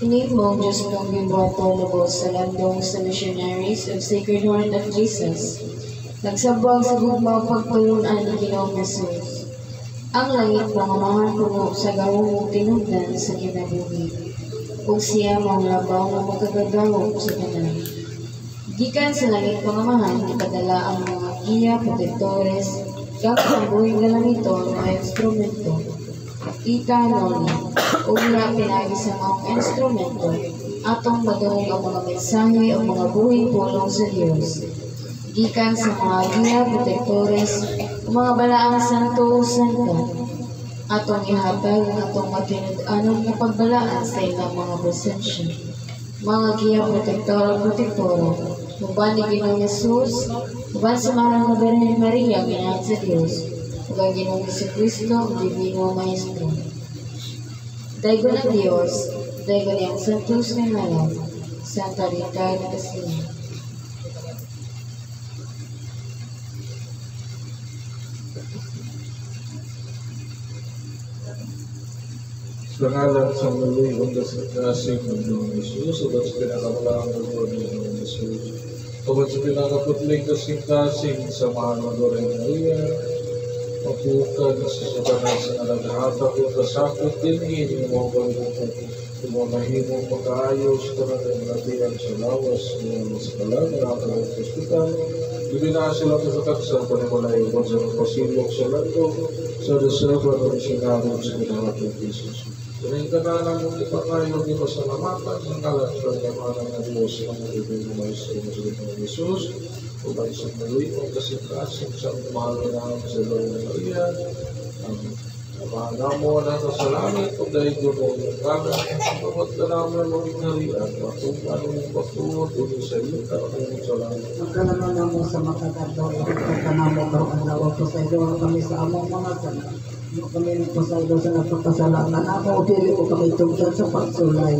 Inibong Diyos kong gibuhato lubos sa landong sa missionaries of Sacred Heart of Jesus. Nagsabwag sa gugmaw pagtulunan ni Ginoong Jesus. Ang langit pangamahan puno sa gawong tinugdan sa kinabuhi. Kung siya mga labaw na magkagagawog sa kanan. Gikan sa langit pangamahan, ipadala ang mga giya, protektores, kang pangbuhing galamito ng mga instrumento. Ikanoni, ugla pinagi sa mga instrumento, atong madungog ang mga mensahe o mga buhing pulong sa Diyos. Gikan sa mga giya, protektores, mga balaang santo o santa, atong ihatag ang atong matinud-anon na pagbalaan sa ilang mga presensya. Mga giya, protektor o protektora, uban ni Ginoong Jesus, uban sa mahal na Birhen Maria, ginahan sa Diyos, uban Ginoong Jesucristo, ang Divino Maestro. Daigo ng Diyos, daigo niyang Santos ng Malam, Santa Rita ng Kasilan. Sa ngalan sa muli, undas sa kasing ng Ginoong Jesus, ubat sa pinakamalang ng Ginoong Jesus, ubat sa pinakaputling kasing-kasing sa mahal na Birhen Maria, mapukan sa sutanan sa nalaghatag o kasakot din yung mga balibukot, yung mga mahimong pagkaayos, karang natiyan sa lawas, mga masakalan, nakakawag sa hospital, bibina sila sa kaksan, panimulay, ubat sa pasilok sa lando, sa reserva ng misyonaryo sa kinahat ng Jesus. Kung ka na lang mong ipakayo di pasalamatan sa kalat sa kamanan ng Diyos ng Divino Maestro na sa ng Jesus, upang sa muli o kasikasin sa mahal na sa Birhen Maria, ang amahan mo na sa langit o dahil doon ng kanan, kapag ka naman maging harian, matupan ng pagtuot o sa iyo ka o sa langit. Magkalaman na mo sa makakadaw, pagkanamo ka ang lawag ko sa iyo, kami sa among mga sana. Kami nagpasaydo sa nagpapasalanan ako, dili ko kami tugtad sa pagsulay.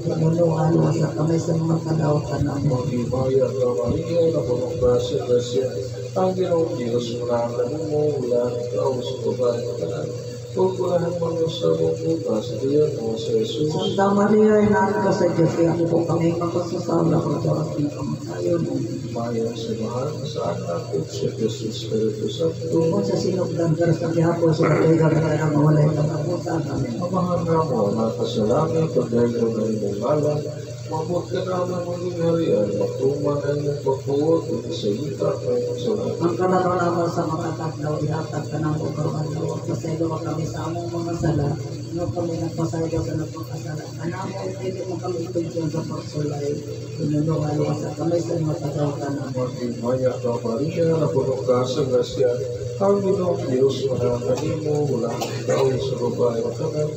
Namunuan mo sa kami sa mga kadawatan na mo. Magibaya ka Maria, na pumagbasin na siya. Ang Ginoong Diyos, mulahan mo, mula ikaw sa babae na kanan. Pagkulahan mo sa mong bukas, diyan mo sa Jesus. Santa Maria, inahan ka sa Diyos, kaya po kami magpasasala ko sa oras ng kamatayon. Maya sa mahal sa anak at sa Jesus Espiritu Santo. Tungkol sa sinugdan ka sa bihapon sa katuigan na ang mawalay katapusan namin. Amahan na mo, nakasalangit, pagdayo na iyong malam, mabot ka na ng maging harian, matuman ang iyong pagpuot, at sa ita ay masalamat. Ang kalaro naman sa makatagdaw, ihatag ka ng ukaw-alaw, at pasaydo ka kami sa among mga sala, no kami nagpasaydo sa nagpapasala. Anamon, hindi mo kami itugyan sa pagsulay, pinunungan mo sa kami sa mga tagawtan namin. Magimaya ka Maria, na puno ka sa grasya, ang Ginoong Diyos, mananahin mo, mula ikaw sa babae na kanan,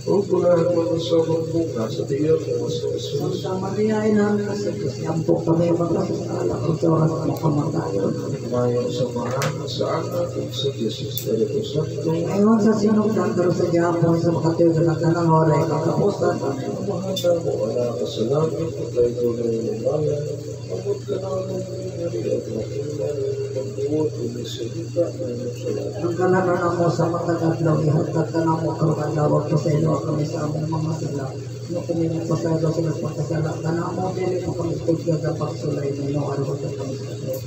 o kulahan mo sa mong bukas, sa tiyan mo sa Jesus. Santa Maria, inahan ka sa Diyos, yan po kami magpasasala ko sa oras ng kamatayon. Maya sa mahal sa anak at sa Jesus Espiritu Santo. Ngayon sa sinugdan ka sa Japon sa makatuigan na kanang oray, kakapusan namin. Mahanda mo, anak ka sa langit, at tayo na iyong bayan, mabot ka na ng nangyari at matunan ng pagbuot, umisilita na iyong salat. Ang kalaman ako sa matagatlaw, ihatag ka na mo karagandawag ko sa ilo kami sa among mga sala. No kami nagpasado sa nagpapasala ka na mo, dili mo kami tugyan sa pagsulay na ino araw sa kami sa Diyos.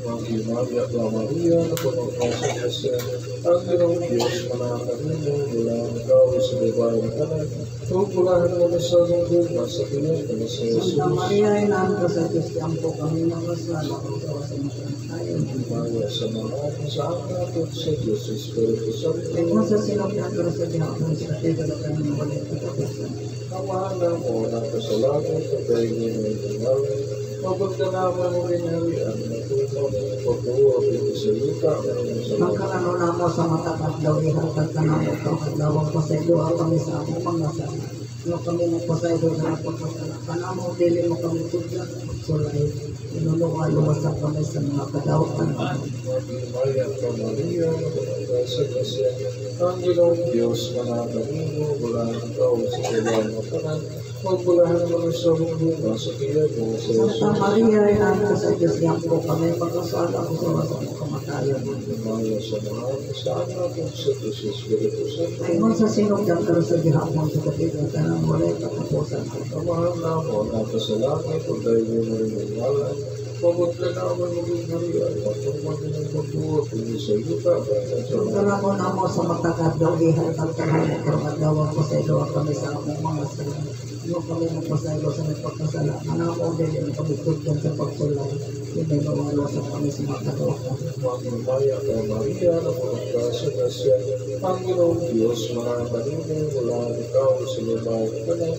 Magimaya ka Maria, na puno ka sa grasya, ang Ginoong Diyos, mananahin mo, mula ikaw sa babae na kanan, o kulahan mo na sa mong bukas, sa tiyan mo sa Jesus. Santa Maria, inahan ka sa Diyos, yan po kami magpasala ko sa oras ng kamatayon. Maya sa mahal sa anak at sa Jesus Espiritu Santo. Ngayon sa sinugdan ka sa Japon sa katuigan na kanang oray, kakapusan. Amahan mo, nakasalamat, at tayo na iyong bayan, mabot ka naman ng rinarian, matunan ng pagbuot, umisilita na iyong Ang salat. kalano na mo sa matagatlaw, ihatag ka na mo karagandawag ko sa ilo kami sa among mga sala. No kami nagpasaydo sa nagpapasala ka na mo, dili mo kami tugyan sa pagsulay. Inulungan luwasan kami sa mga kadawatan. Magimaya ka Maria, na puno ka sa grasya, ang Ginoong Diyos, mananahin mo, mula ikaw sa babae na kanan, o Magbulahan naman sa bunga sa tiyan mo sa Santa Maria, Ina sa Diyos, yan po kami pagkasala ko sa wasa ng kamatayan. Maya sa mahal sa anak at sa Diyos Espiritu Santo. Ayun sa sinugdan pero sa gihapon sa katigatan ng wala katapusan ko. Kamahal na mo na sa langit o dahil mo na rin ang ngalan. Pagod ka naman maging Maria, matungman din ang magbuot, hindi sa yuta, Pagkala ko na mo sa matagat daw, ihatag ka na mo karmadawa ko sa ilo kami sa among mga sila. Iyo kami ng pasaylo sa nagpagkasala. Manako din yung kabutugdan sa pagsulay. Yun ay mawalo sa kami sa matagawa ka. Magmamaya ka Maria, na magkasa na siya. Ang Ginoong Diyos, mga kanina, wala ikaw sa lumay ka na.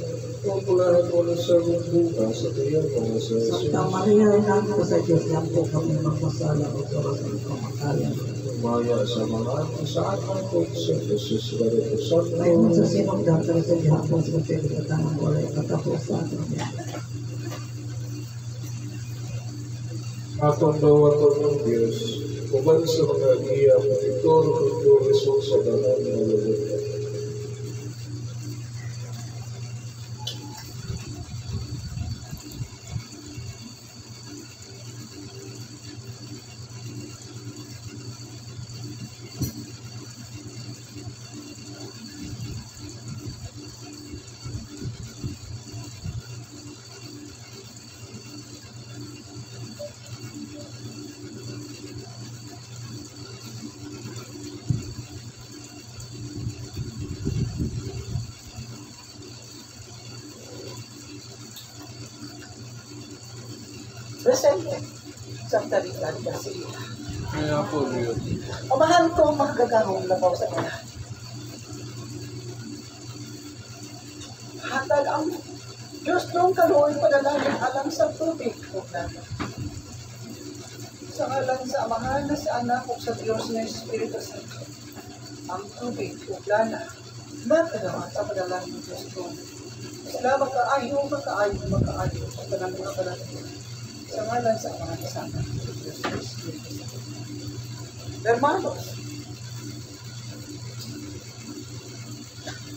Pagkulahan mo na sa bunga sa tiyan mo sa Santa Maria, Ina sa Diyos, yan po kami magpasala ko sa wasa ng kamatayan. Maya sa mga sa anak ko sa Diyos Espiritu Santo. Ayun sa sinugdan pero sa gihapon sa katigatan ng wala katapusan. Atong dawaton ng Diyos, kuman sa mga iyang ito, result sa dalang ng lubot. Presente, Santa Rita de Garcia. Kaya po, Diyos. Ang mahal kong magagahong labaw sa mga. Hatag ang Diyos nung kaluoy padalangin alang sa tubig o plano. Sa ngalan sa Amahan na sa Anak o sa Diyos na Espiritu Santo. Ang tubig o plana. Magkagawa sa padalangin ng Diyos ko. Sila makaayo sa panahon ng panahon. Sa ngalan sa Amahan na sa Anak o sa Diyos na Espiritu Santo. Hermanos,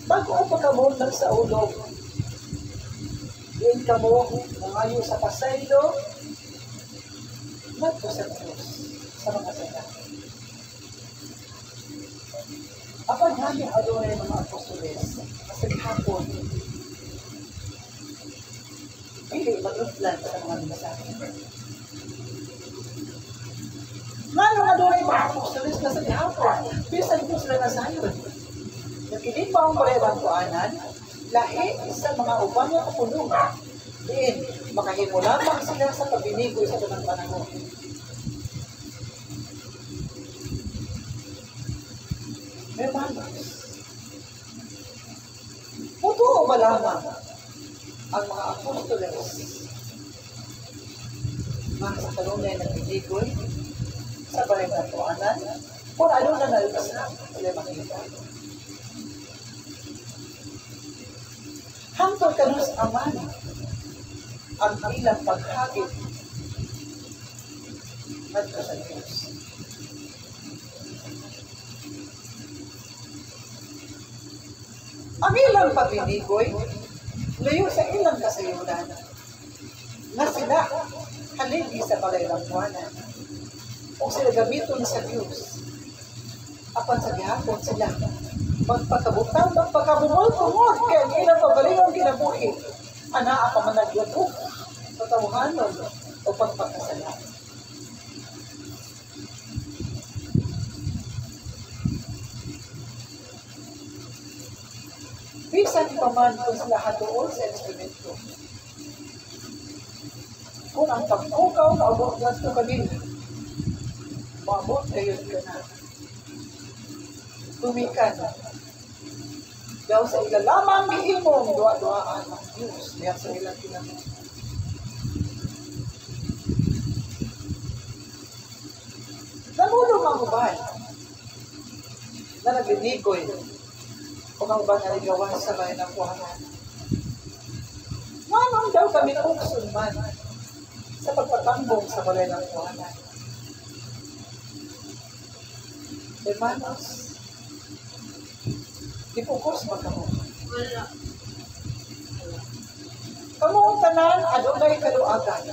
bago ang pagkabuntag sa ulog, din kamo nangayo sa pasaylo, nagpo sa Diyos sa mga sila. Apag namin adunay mga apostoles, kasi hapon, hindi mag-uplan sa mga mensahe. Ngayon adunay mga apostoles na sa hapon, bisan po sila na sayon. Nagkinig pa ang balibang kuanan, lahi sa mga uban niya kapulungan, diin, makahimo lamang sila sa pabinigoy sa tunang panahon. Hermanos, totoo ba lamang ang mga apostoles mga sa kanunay na pinigoy sa balibang kuanan, kung ano na nalisa sila makita. Hangtod kanus aman ang ilang paghagit ngadto sa Diyos. Ang ilang paginigoy layo sa ilang kasayunan na sila haligi sa balay-langwanan o sila gamiton sa Diyos. Apan sa gihapon sila magpakabutang, magpakabumol-tumol, kaya ang ilang pagalingang kinabuhi, anaa pa managlago, patawahanon, o pagpakasala. Bisan pa man kung sila hatuol sa instrumento. Kung ang pagpukaw na abot gasto kanil, maabot kayo ka na. Tumikan daw sa ilalamang gihimong duwa-duaan ng Diyos niya sa ilang kinabuhi. Namulong ang uban na naglinigoy kung ang uban na ligawan sa bayan ng kuhanan. Manong daw kami na uksun man sa pagpatambong sa bayan ng kuhanan. Hermanos, ipukus ba ka mo? Wala. Kamu tanan adunay kaluagan.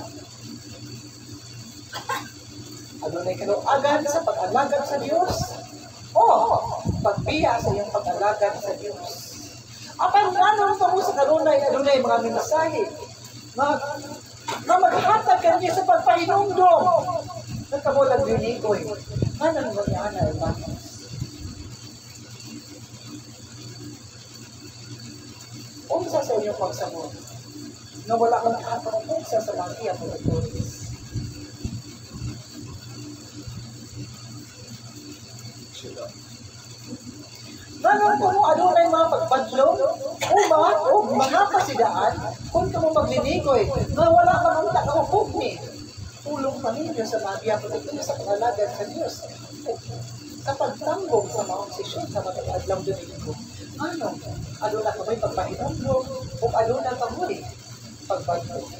Adunay kaluagan sa pag-alagad sa Dios. O pagbiya sa iyong pag-alagad sa Dios. Apan nanon pa mo sa kanunay adunay mga mensahe na maghatag kaniya sa pagpahinumdum. Nagkamulang binikoy. Nanon mo niya na hermanos. Unsa sa inyong pagsabot na wala kang katungkol sa Maria Monopolis. Nanon ko mo adunay mga pagbadlong o mga pasidaan kung ka mo maglilikoy na wala ka mong takahupog ni tulong pamilya sa Maria Monopolis sa pangalagan sa Diyos sa pagtanggong sa mga sisyon sa mga adlaw domingo. Ano? Aduna ka may pagpahinumdum o aduna ka muli pagbadlong.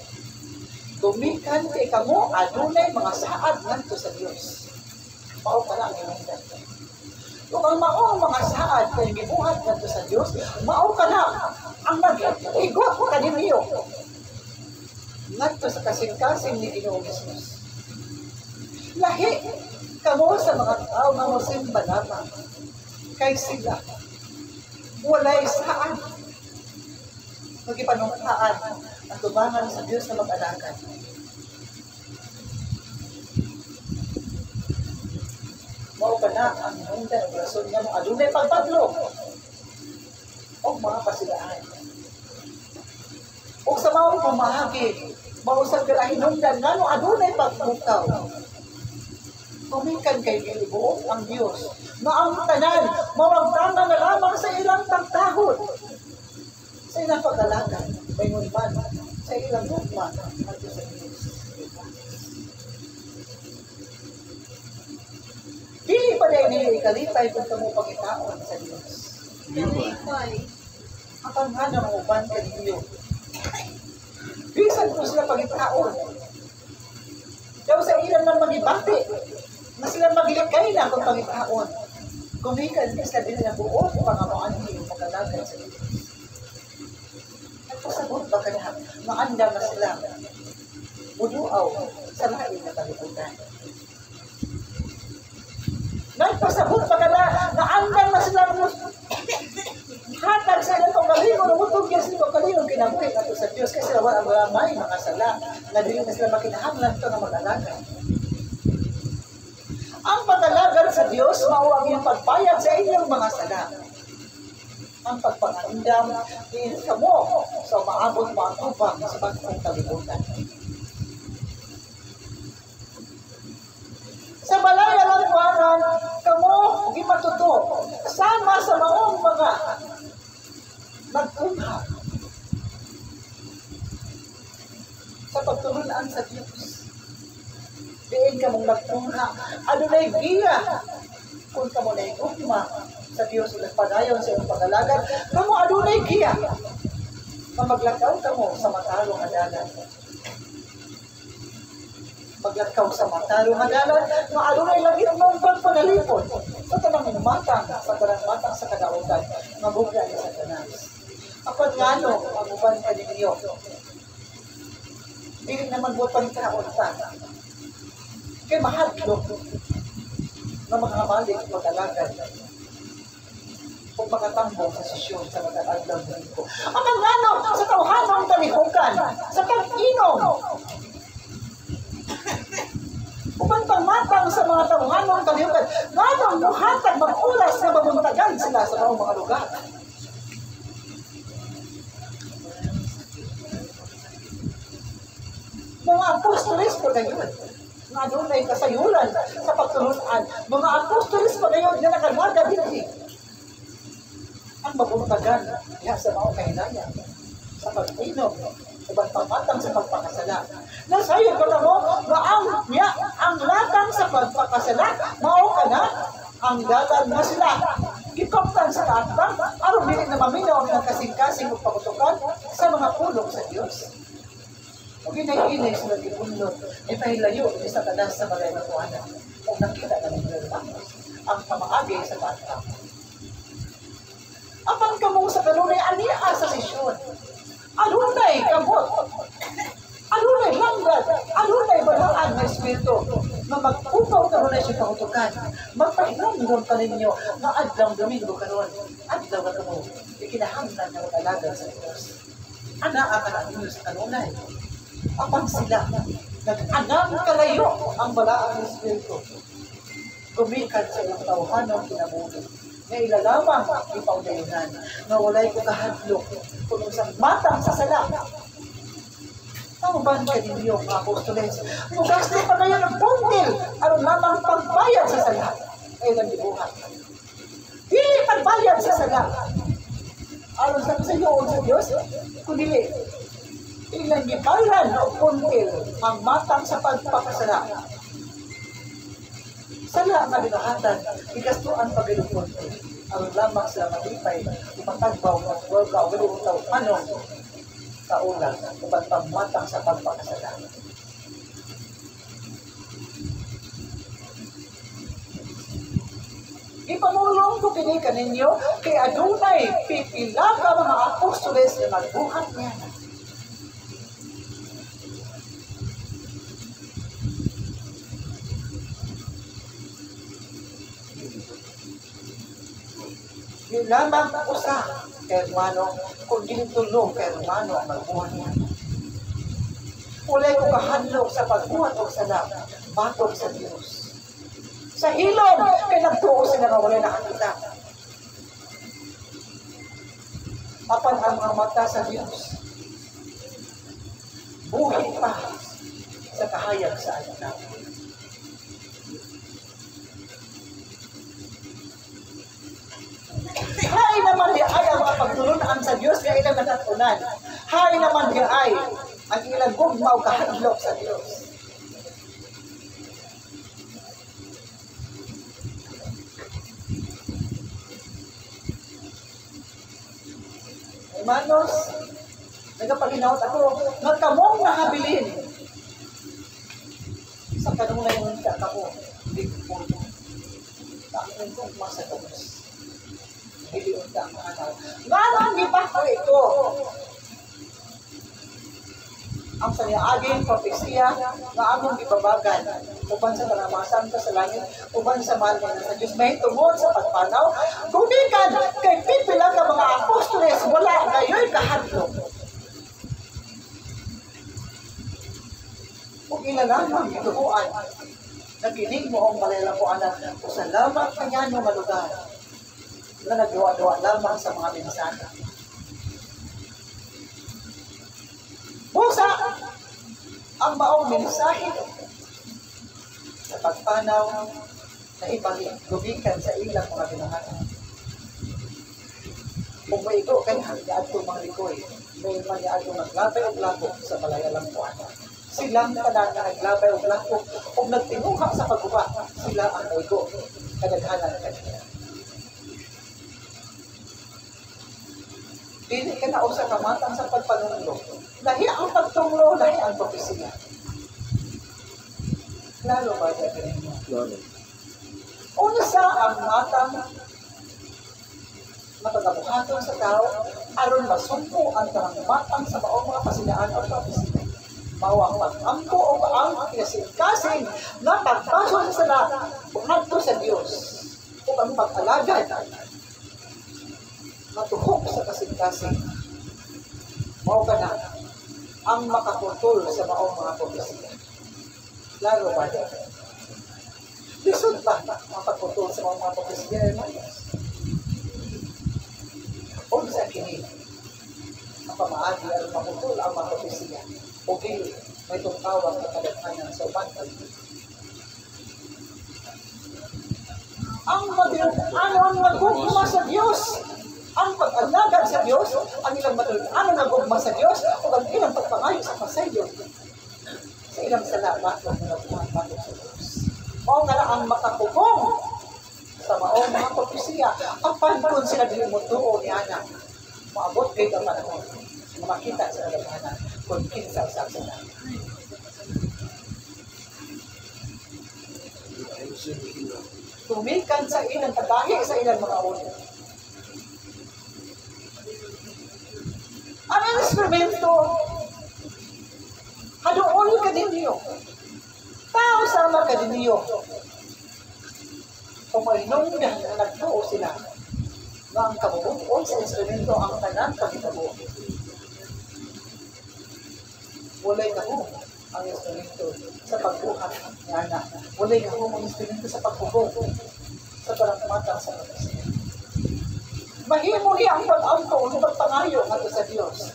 Tumikan kay kamo adunay mga saad ngadto sa Dios. Mao pala ang imong dati. Kung ang mao mga saad kay gibuhat ngadto sa Dios, mao kana ang nag-igot kaniniyo ngadto sa kasing-kasing ni Ginoong Hesus. Lahi kamo sa mga tao nga mosimba lamang kay sila walay saan magipanungkaan ang tubangan sa Diyos na mag-alagan. Mao ka na ang hinungdan ng rason nga mo adunay pagpadlo o mga pasilaan. O sa maong pamahagi, mausap ka hinungdan nga no adunay pagbukaw. Tumikan kay Gilibuo ang Diyos na ang tanan mawagtama na lamang sa ilang tagtahod. Sa ilang pag-alagan, may ngunman, sa ilang lukman, at sa Diyos. Dili pa na ini ikalipay kung kamo pangitaon sa Diyos. Ang panghana ng uban ka ninyo. Bisan po sila pangitaon. Daw sa ilang lang magibati, na sila maglikay na kung pangitaon. Kumikan sa din na buo, pangamaan niyo pagkalagan sa Diyos. Nagpasabot ba ka na, maanda na sila, buduaw sa lain na kalibutan. Nagpasabot ba ka na, maanda na sila, hatag sa ilang kalingon, umutog yan sila kalingon, kinabuhi na sa Diyos, kasi sila wala may mga sala, na dili na sila makinahanglan ito na mag-alaga. Ang pag-alagan sa Diyos, mao ang iyong pagbayad sa inyong mga sala. Ang pagpangandam, din ka mo sa maabot mo ang tubang sa bagong kalibutan. Sa balay alang buwanan, kamo, gimatuto, sama sa maong mga nagtungha sa pagtulunan sa Diyos. Diin ka mong nagtungha, adunay giya kung kamo na igugma sa Diyos ulit padayon sa iyong pag-alagan, kamo adunay giya na maglakaw kamo sa matarong adalan. Maglakaw sa matarong adalan, na adunay langit mong pagpanalipon sa tanang matang, sa kadautan, mabuga ni Satanas. Apat nga no, ang uban ka ninyo. Dili naman buot panitaon pa. Kaya mahadlok na mga malik mag-alagan kung makatambong sa sisyon sa mag-aadlang ko. Ang mga sa tawhanong talihukan, sa pag-inom, upang pangmatang sa mga tawhanong talihukan, nanong muhatag mag-ulas na mabuntagan sila sa mga lugar. Mga apostolis po na yun. Nga doon ay kasayulan sa pagtulunan. Mga apostolis pa ngayon na nakalaga din ang mabuntagan niya sa mga kahinaya sa pag-inom, ibang pamatang sa pagpakasala. Nasayo ko na mo na ang latang sa pagpakasala, mao ka na ang dalag na sila. Gikoptan sa katang, aron dili na maminaw ang kasing-kasing o pakutukan sa mga pulong sa Diyos. Kung ginay-inay sila gipunlot, ipahilayo ni Satanas sa balay ng kuwanan. Kung nakita na nila ang pamaagi sa bata. Apang kamo sa kanunay ania sa sisyon. Adunay kamot. Adunay langgad. Adunay balaan ng Espiritu. Na magpupaw karon na siya kautukan. Magpahinamdam ka ninyo na adlaw Domingo karon. Adlaw ka mo. Ikinahanglan na mag-alaga sa Diyos. Anaa ka na ninyo sa kanunay. Apan sila. Nag-anang kalayo ang balaan ng Espiritu. Gumikan sa ilang tawhanong kinabuhi. Na ilalamang ipaudayonan. Na walay ko kahadlok. Kung isang matang sa sala. Tauban ka ninyo, mga apostoles. Mugas na pa kayo ng bundil. Ano lamang pagbayad sa sala. Ay nandibuhat. Dili pagbayad sa sala. Ano sa iyo o sa Diyos? Kundi ilang gibayan o bundil ang matang sa pagpapasala. Sala nga binahatan, ikastuan pag-ilupon. Ang lamang sila matipay, ipatagbaw ng workout, wilutaw, anong kaulang, upat pagmatang sa pagpapasala. Ipamulong ko kini kaninyo, kay adunay pipila ka mga apostoles na magbuhat niya. Yung lamang usa, kay hermano, kung ginitulong kay hermano ang magbuhat niya. Ulay ko kahadlok sa pagbuhat o sala, batog sa Diyos. Sa ilog, kay nagtuo sila nga wala nakakita. Apan ang mga mata sa Diyos, buhay pa sa kahayag sa anak. Hay naman di ay ang mga pagtulunaan sa Diyos nga ilang natatunan. Hay naman di ay ang ilang gugmaw kahadlok sa Diyos. Hermanos, nagapaginaot ako, magkamong nakabilin. Sa kanunay ng kakako, big po. Takong kong masatos. Iliyon ka ang araw. Ngayon, di ba ko ito? Ang saniaging propesiya na among ibabagan, uban sa kalamasan ka sa langit, uban sa mahal na sa Diyos, may tungod sa pagpanaw, gumikan kay pipila ka mga apostoles, wala gayoy kahadlok. Kung ilalamang itubuan, naginig mo ang malalapuan na salamat kanya ng malugar na nagawa-gawa lamang sa mga minsan. Busa ang maong mensahe sa pagpanaw na ipaglubikan sa ilang mga binuhatan. Kung may ito, kaya hanggang mga likoy, may maniado naglabay o lako sa malayalang puana. Silang tanan na naglabay o lako o nagtinuha sa pagguba, sila ang naigo, kadaghanan kanila. Dili ka na o sa kamatang sa pagpanunglo. Lahi ang pagtunglo, lahi ang propesiya. Klaro ba niya ganyan? Klaro. Unsa ang matang matagabuhaton sa tao, aron masumpo ang tarang matang sa baong mga pasilaan o propesiya. Mao ang pag-ampo o ang kinasingkasing na pagpaso sa sala, buhato sa Diyos, o ang pag-alagad matuhok sa kasing-kasing. Mao ka na ang makaputol sa maong mga propesiya. Klaro ba niya? Lisod ba ang pagputol sa maong mga propesiya, hermanos? O sa kini, ang pamaagi ang maputol ang mga propesiya. O dili, may tungkawang na kadaghanan sa umatag. Ang magugma sa Diyos, ang pag-alagad sa Diyos, ang ilang ano nagugma sa Diyos, o ang ilang pagpangayo sa pasayon sa ilang salamat o nagugma sa Diyos. O nga lang ang makakubong sa maong mga propesiya, ang panahon sila dilimutuo ni Ana. Maabot kayo ang panahon na makita sa nagaghanan kung kinsa-sa sila. Tumikan sa ilang katahi sa ilang mga ulo. Ang instrumento. Hadool ka din niyo. Tao sama ka din niyo. Kung malinong na nagtuo sila, na ang kabubuon sa instrumento ang tanan pagkitabuo. Walay ka mo ang instrumento sa pagbuhat nga na. Walay ka mo ang instrumento sa pagbubuh sa parang matang sa pagkasiya. Mahimo niya ang pag-ampo ng pagpangayo ato sa Diyos.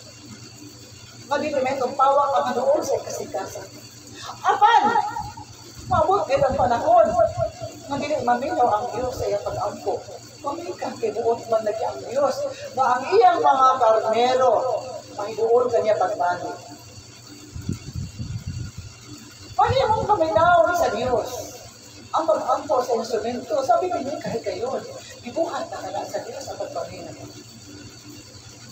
Malimitong pawak ang doon sa kasikasan. Apan, maabot din ang panahon na dili maminaw ang Diyos sa iyang pag-ampo. Mamikang kibuot man lagi ang Diyos na ang iyang mga karnero mahibuon kanya pagbalik. Mahimong paminaw sa Diyos ang pag-ampo sa instrumento. Sabi niyo kahit kayo, ibuhat na kala sa Diyos ang pagpaminaw.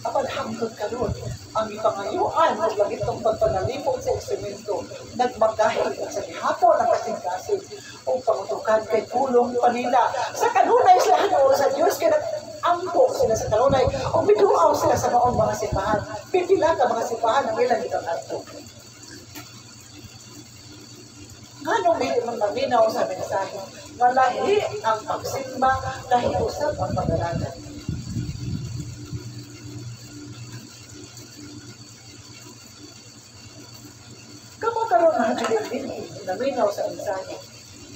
Apan hanggang karon ang ipangayuan at lagitong pagpanalipong sa instrumento nagmagahit sa gihapon ng kasing-kasing o pangutukan kay tulong panila sa kanunay sila hanoon sa Diyos kaya nag-ampo sila sa kanunay o biduaw sila sa maong mga simbahan. Pipila ka mga simbahan ang ilang itang ato. Ganong may maminaw sa mensahe na lahi ang pagsimba, lahi usap ang pag-aralan. Kamu karon na naminaw sa mensahe.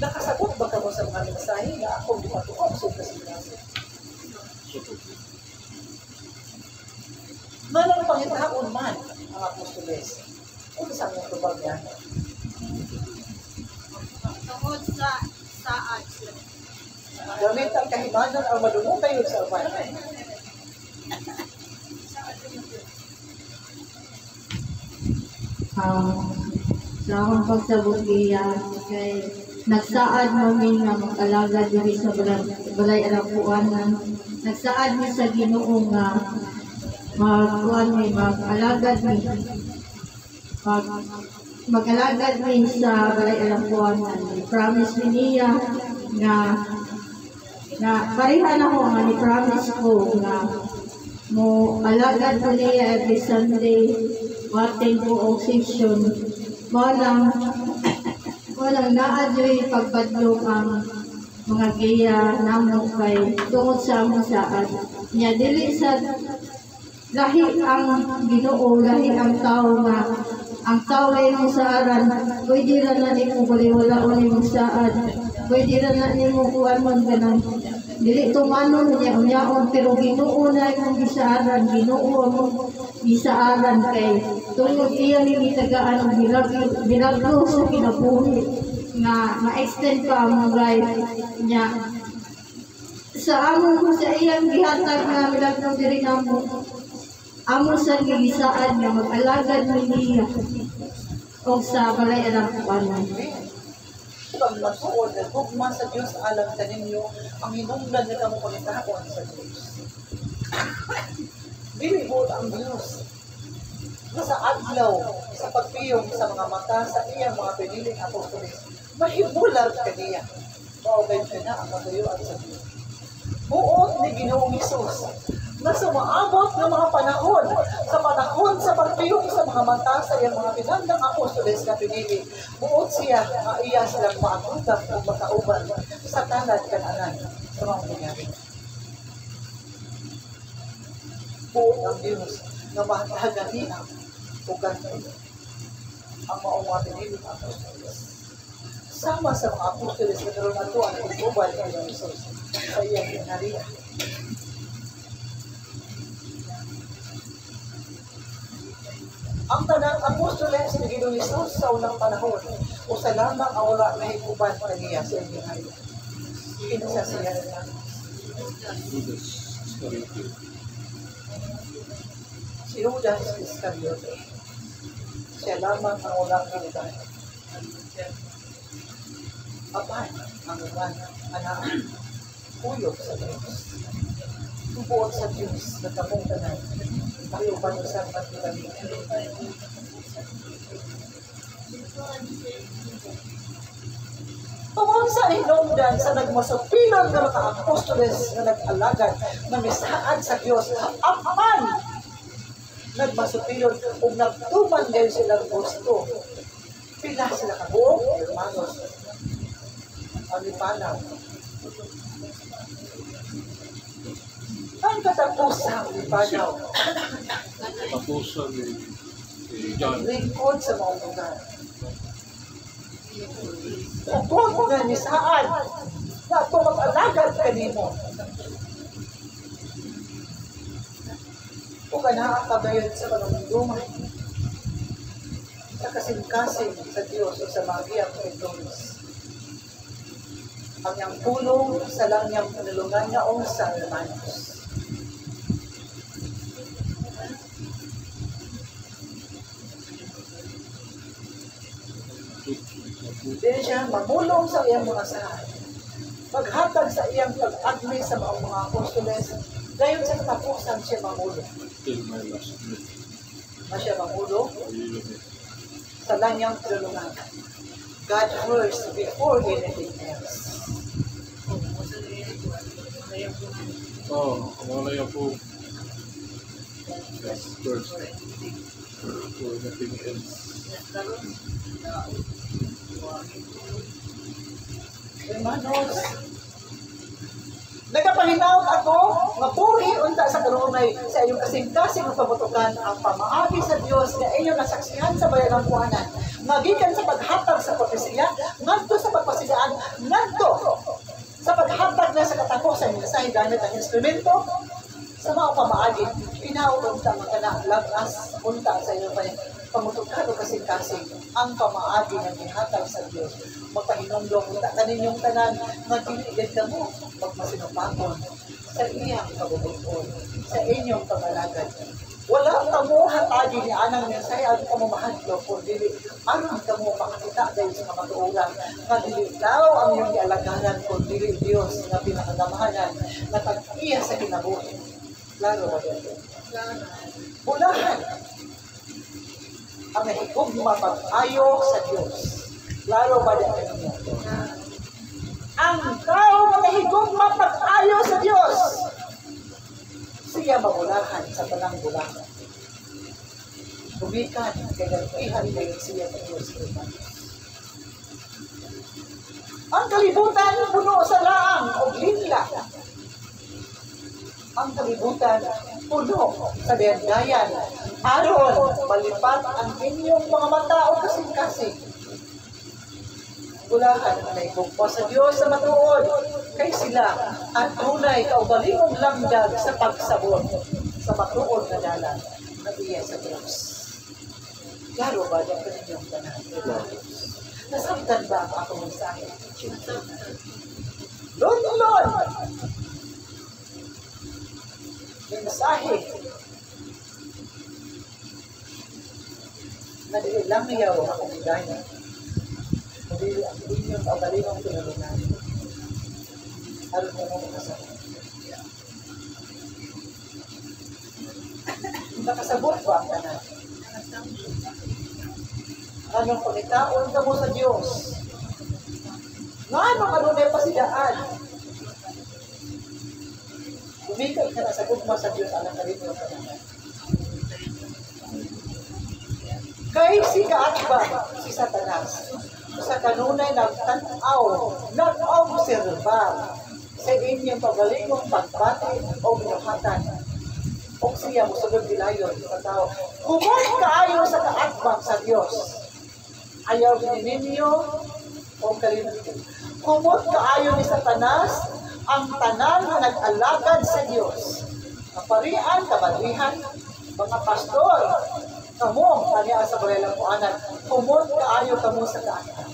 Nakasagot ba kamo sa mga mensahe na akong dumatuok sa kasinasi? Manang pangitaon man ang apostoles. Ano sa mga tubag yan? Tungkol sa saad. Gamit ang kahimanan ang madumutay sa upan. Sa akong pagsabot iya kay nagsaad mo mi nga mag-alagad diri sa balay arapuanan. Nagsaad mi sa Ginoo nga mag-alagad mi mag-alagad mi sa balay arapuanan. Promise mi niya nga pareha na ko nga ni promise ko nga mo alagad ko niya every Sunday wating ko session. Walang naadyo'y pagbadlong ang mga giya namo kay tungod sa among saad. Nya dili sa lahi ang Ginoo, lahi ang tao nga ang tao ay mo sa aran, pwede ra na nimo baliwala o nimo saad, pwede ra na nimo kuwan man ganang dili tumanon niya unyaon pero Ginoo na imong gisaaran, Ginoo mo gisaaran kay tungod iya ni tagaan ang milagro sa kinabuhi nga ma-extend pa ang life niya sa among sa iyang gihatag nga milagro diri namo amo sa gigisaan nga mag-alagad niya o sa balay arapuanan. Pag matuod, gugma sa Diyos alam sa ninyo ang hinungdan na kamo kunitahon sa Diyos. Dili buot ang Diyos. Sa adlaw, sa pagpiyong sa mga mata sa iyang mga piniling apostoles, mahibulag ka niya. Maugay ka na ang matuyuan sa Diyos. Buot ni Ginoong Hesus na sumaabot ng mga panahon sa pagpiyong sa mga mata sa iyang mga pinandang apostoles na pinili. Buot siya na iya silang maagutan o makauban sa tanad kananan sa mga nangyari. Buot ang Diyos na mahalaganihan o ganito ang maong mga pinili ng apostoles. Sama sa mga apostoles na naroon na ito ang pagkubal ng Diyos sa iyang pinariya. Ang tanang apostoles ni Ginoong Hesus sa unang panahon o sa lamang ang wala na hikuban na niya sa iyong hariya. Kinasa siya na si Judas Iscariote. Siya lamang ang wala na hikuban. Apan, ang uban, anak, uyog sa Diyos. Tubuot sa Diyos na kamong tanan. Ayaw ba niyo sa pagkakali? Tungkol sa hinungdan sa nagmasapilan ng mga apostoles na nag-alagad na misaad sa Diyos, apan nagmasupilon ug nagtuman ngayon silang gusto. Pila sila kabuok, hermanos. Ang ipanaw. Ang katapusan ipanaw. Tapusan ni John. Lingkod sa mga lugar. Upot na ni saan na ito mag-alagad kanimo. O kanaan kagayon sa panunduman sa kasing-kasing sa Diyos o sa magiyang Pitonis. Ang niyang pulong sa lang niyang panulungan niya o sa hermanos. Dili siya mamulong sa iyang mga sahay. Maghatag sa iyang pag-agli sa mga apostoles, gayon sa katapusan siya mamulong. Till my last breath. Na siya mamulong I will be. sa lanyang tulungan. God first before anything else. Oh, wala yan po. That's first. For nothing else. Hermanos, nagapahinaot ako nga buhi unta sa karunay sa iyong kasing-kasing ng pabutukan ang pamaagi sa Dios nga inyong nasaksihan sa bayan ng kuhanan. Magikan sa paghatag sa propesiya, ngadto sa pagpasigaan, ngadto sa paghatag na sa katapusan ng mensahe gamit ang instrumento sa mga pamaagi. Pinaulong ta mga lagas unta sa iyong pamutukan o kasing-kasing ang pamaagi ng ihatag sa Diyos. Magpahinumdong unta kaninyong tanan, magpiligid ka mo, magmasinupakon sa iyang kabubuton, sa inyong pamalagad. Wala ka mo hatagi ni anang mensahe ang kamamahadlo kung dili aron ka mo makakita dahil sa kamatuuran nga dili daw ang iyong ialaganan kung dili Diyos na pinakadamahanan na tag-iya sa kinabuhi. Klaro ba dito? Bulahan ang nahigugma pag-ayo sa Diyos. Klaro ba dito? Ang tao na nahigugma pag-ayo sa Diyos, siya mabulahan sa tanang bulahan. Tumikan, kay gantihan ngayon siya sa Diyos. Ang kalibutan puno sa laang o linla. Ang kalibutan puno sa dayan-dayan. Aron, malipat ang inyong mga mata o kasing-kasing. Bulahan ang naigugma sa Diyos sa matuod. Kay sila at tunay kaugalingong langdag sa pagsabot sa matuod na dalan na iya sa Diyos. Klaro ba dyan pa ninyong tanan? Nasabtan ba ang akong mensahe? Lord! Mensahe na dili lang niyaw ang akong higayat. Dili ang inyong kaugalingong tinulungan. Aron mo mo makasabot. Nakasabot ba ang tanan? Anong pangitaon ka mo sa Diyos? Nga anong kanunay pasidaan? Bumigay ka na sa gugma sa Diyos alang kalito ng tanan. Kay si Kaatba, si Satanas, sa kanunay nagtanaw, nag-obserba sa inyong pagalingong pagbati o binuhatan. O siya musulod gilayon sa tao. Humon kaayo sa kaatbang sa Diyos. Ayaw ninyo o kalimutan. Humon kaayo ni Satanas ang tanan na nag-alagad sa Diyos. Kaparian, kabadrihan, mga pastor, kamo, kanya sa barelang puanan, humon kaayo kamo sa kaatbang.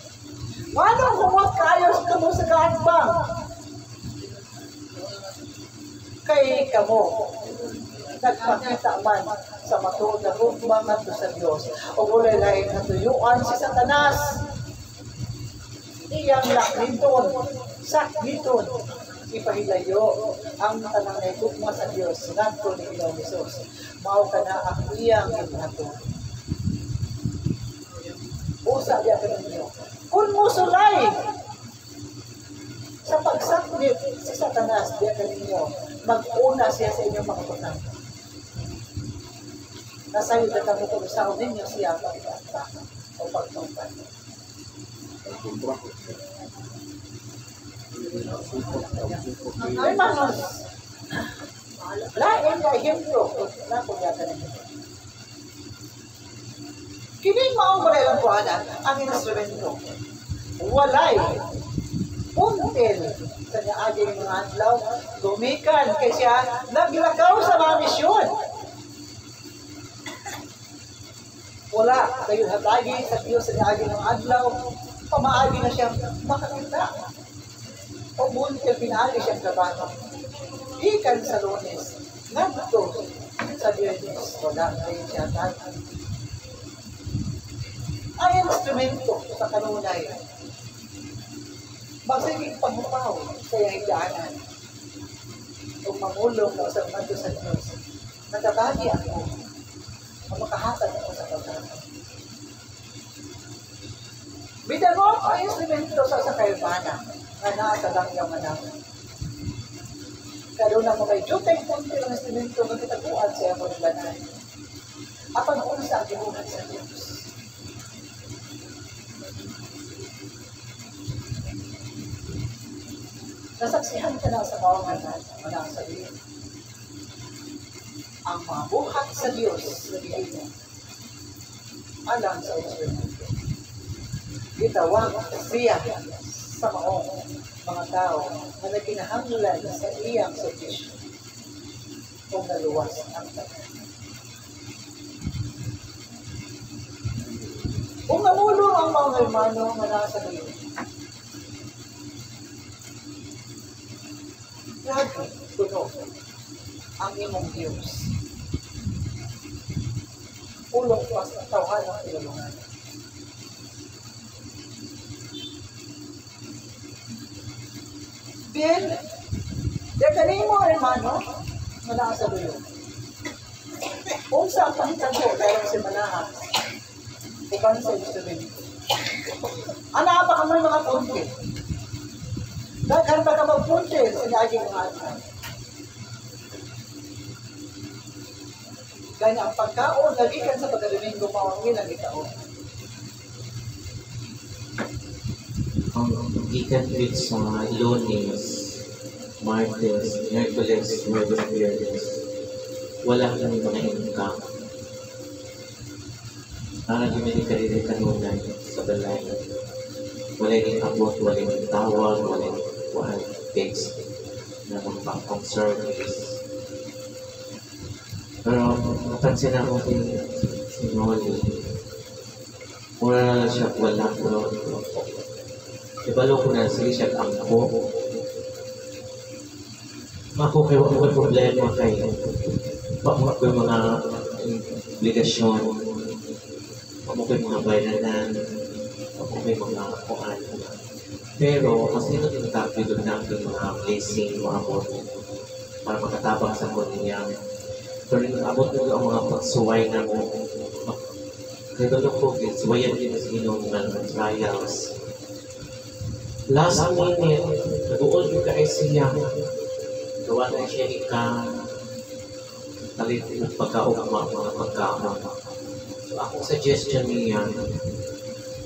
Manong humon kaayo kamo sa kaatbang? Kay kamo, nagpakita man sa matuod na hugma ngadto sa Dios o walay lain natuyuan si Satanas iyang lakliton sakliton ipahilayo ang tanang hugma sa Dios ngadto ni Ginoong Hesus mao kana ang iyang ginaton usa diya kaninyo kun musulay sa pagsaklit si Satanas diya kaninyo mag-una siya sa inyong mga putang. Nasayo na kami kung saan ninyo siya pagkata o pagtungkad. Ay, manos. Lain ka ehemplo. Wala ko yata na ito. Kining maong lang po ang instrumento. Walay. Until sa niaging mga adlaw, gumikan kay siya naglakaw sa mga misyon. Wala kayo hatagi sa Diyos sa niaging mga adlaw, pamaagi na siyang makakita. O buntil pinaagi siyang trabaho. Ikan sa Lunes, nagto sa Biyernes, wala kayo siya hatagi. Ang instrumento sa kanunay, magsiging pagmupaw sa iyang daanan o mamulong na sa manto sa Diyos. Natabagi ako o makahatag ako sa pagkakataon. Bidan mo ang instrumento sa kayumana na nasa langyaw manaman. Karoon na mga jutay punti ang instrumento magkitaguan sa iyang mga Apan kung sa gibuhat sa Diyos. Nasaksihan ka na sa kawangan na sabihin. Ang mga buhat sa Diyos na bigay alam sa instrumento. Gitawag siya sa mga tao na nagkinahanglan sa iyang servisyo kung naluwas ang tayo. Kung namulong ang mga hermano na nasa iyo, lagi tunog ang imong Diyos. Ulong pas na tawahan ang ilungan. Then, dekanin mo, hermano, na nasa iyo. Kung saan pangitago dahil si Manahan, uban sa instrumento. Ana pa ka may mga punti. Daghan pa ka magpunti sa naging mga anak. Ganya ang pagkaon, nagikan sa pagkadomingo mawangin ang itaon. Ang gikan din sa Lunes, Martes, Merkules, Huwebes, Biyernes, wala kang mga income. Nangagimili ka rin kanunan sa balay. Wala yung abot, wala yung tawag, wala yung text na magpapang service. Pero napansin ako si Noli. Muna siya wala ko. Ibalo ko na siya angko. Ako kayo ang problema kayo. Pagmag ko yung mga obligasyon. Pagmag ko yung mga bayanan. Pagmag ko yung mga kuhan. Pero kasi ito tinatapit doon natin mga blessing, mga abot para makatabang sa ko niya. Pero abot mo ang mga pagsuway na mo. Kaya doon ko, suwayan din sa inyong mga trials. Last minute, nag-uol yung ka-siya. Gawa na siya talit ng pagkaugma, mga pagkaon. So, akong suggestion niya,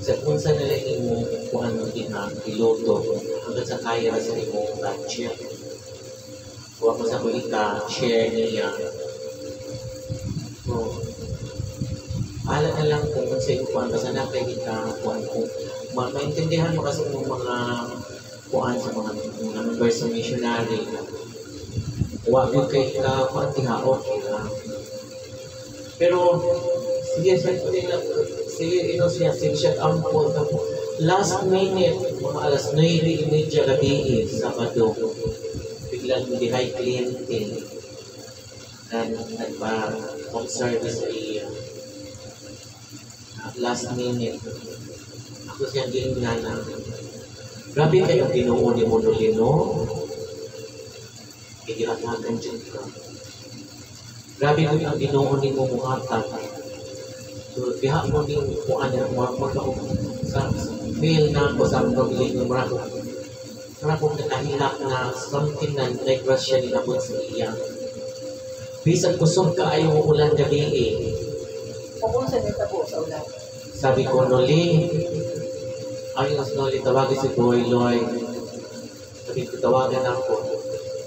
sa kung saan nila mo kung ano iloto, hanggang sa kaya na sa imong budget. Kung ako sa kulika, share niya. So, alam na lang kung sa iyo kung ano sa nakay ka, kung maintindihan mo kasi yung mga kuan sa mga members sa missionary. Huwag yung kay ka, kuantiha, okay lang. Pero, sige siya ampon. Last minute, mga alas 9:30 gabi, Sabado, biglang di-high cliente na nagpa-home service sa iya. Last minute, ako siya ginana. Grabe kayo Ginoo ni Monolino. Igihatagan dyan ka. Grabe ko yung Ginoo ni Mumuhatag. So, diha mo din kung ano sa mail na ako sa pagbiling ng marako. Marako nakahilak na something na nag-rush siya nilabot sa iya. Bisan kusog ka ayaw ulan gabi Kung sa nitabo sa ulan. Sabi ko, Noli, ayun mas Noli, tawagin si Boy Lloyd. Sabi ko, tawagan ako.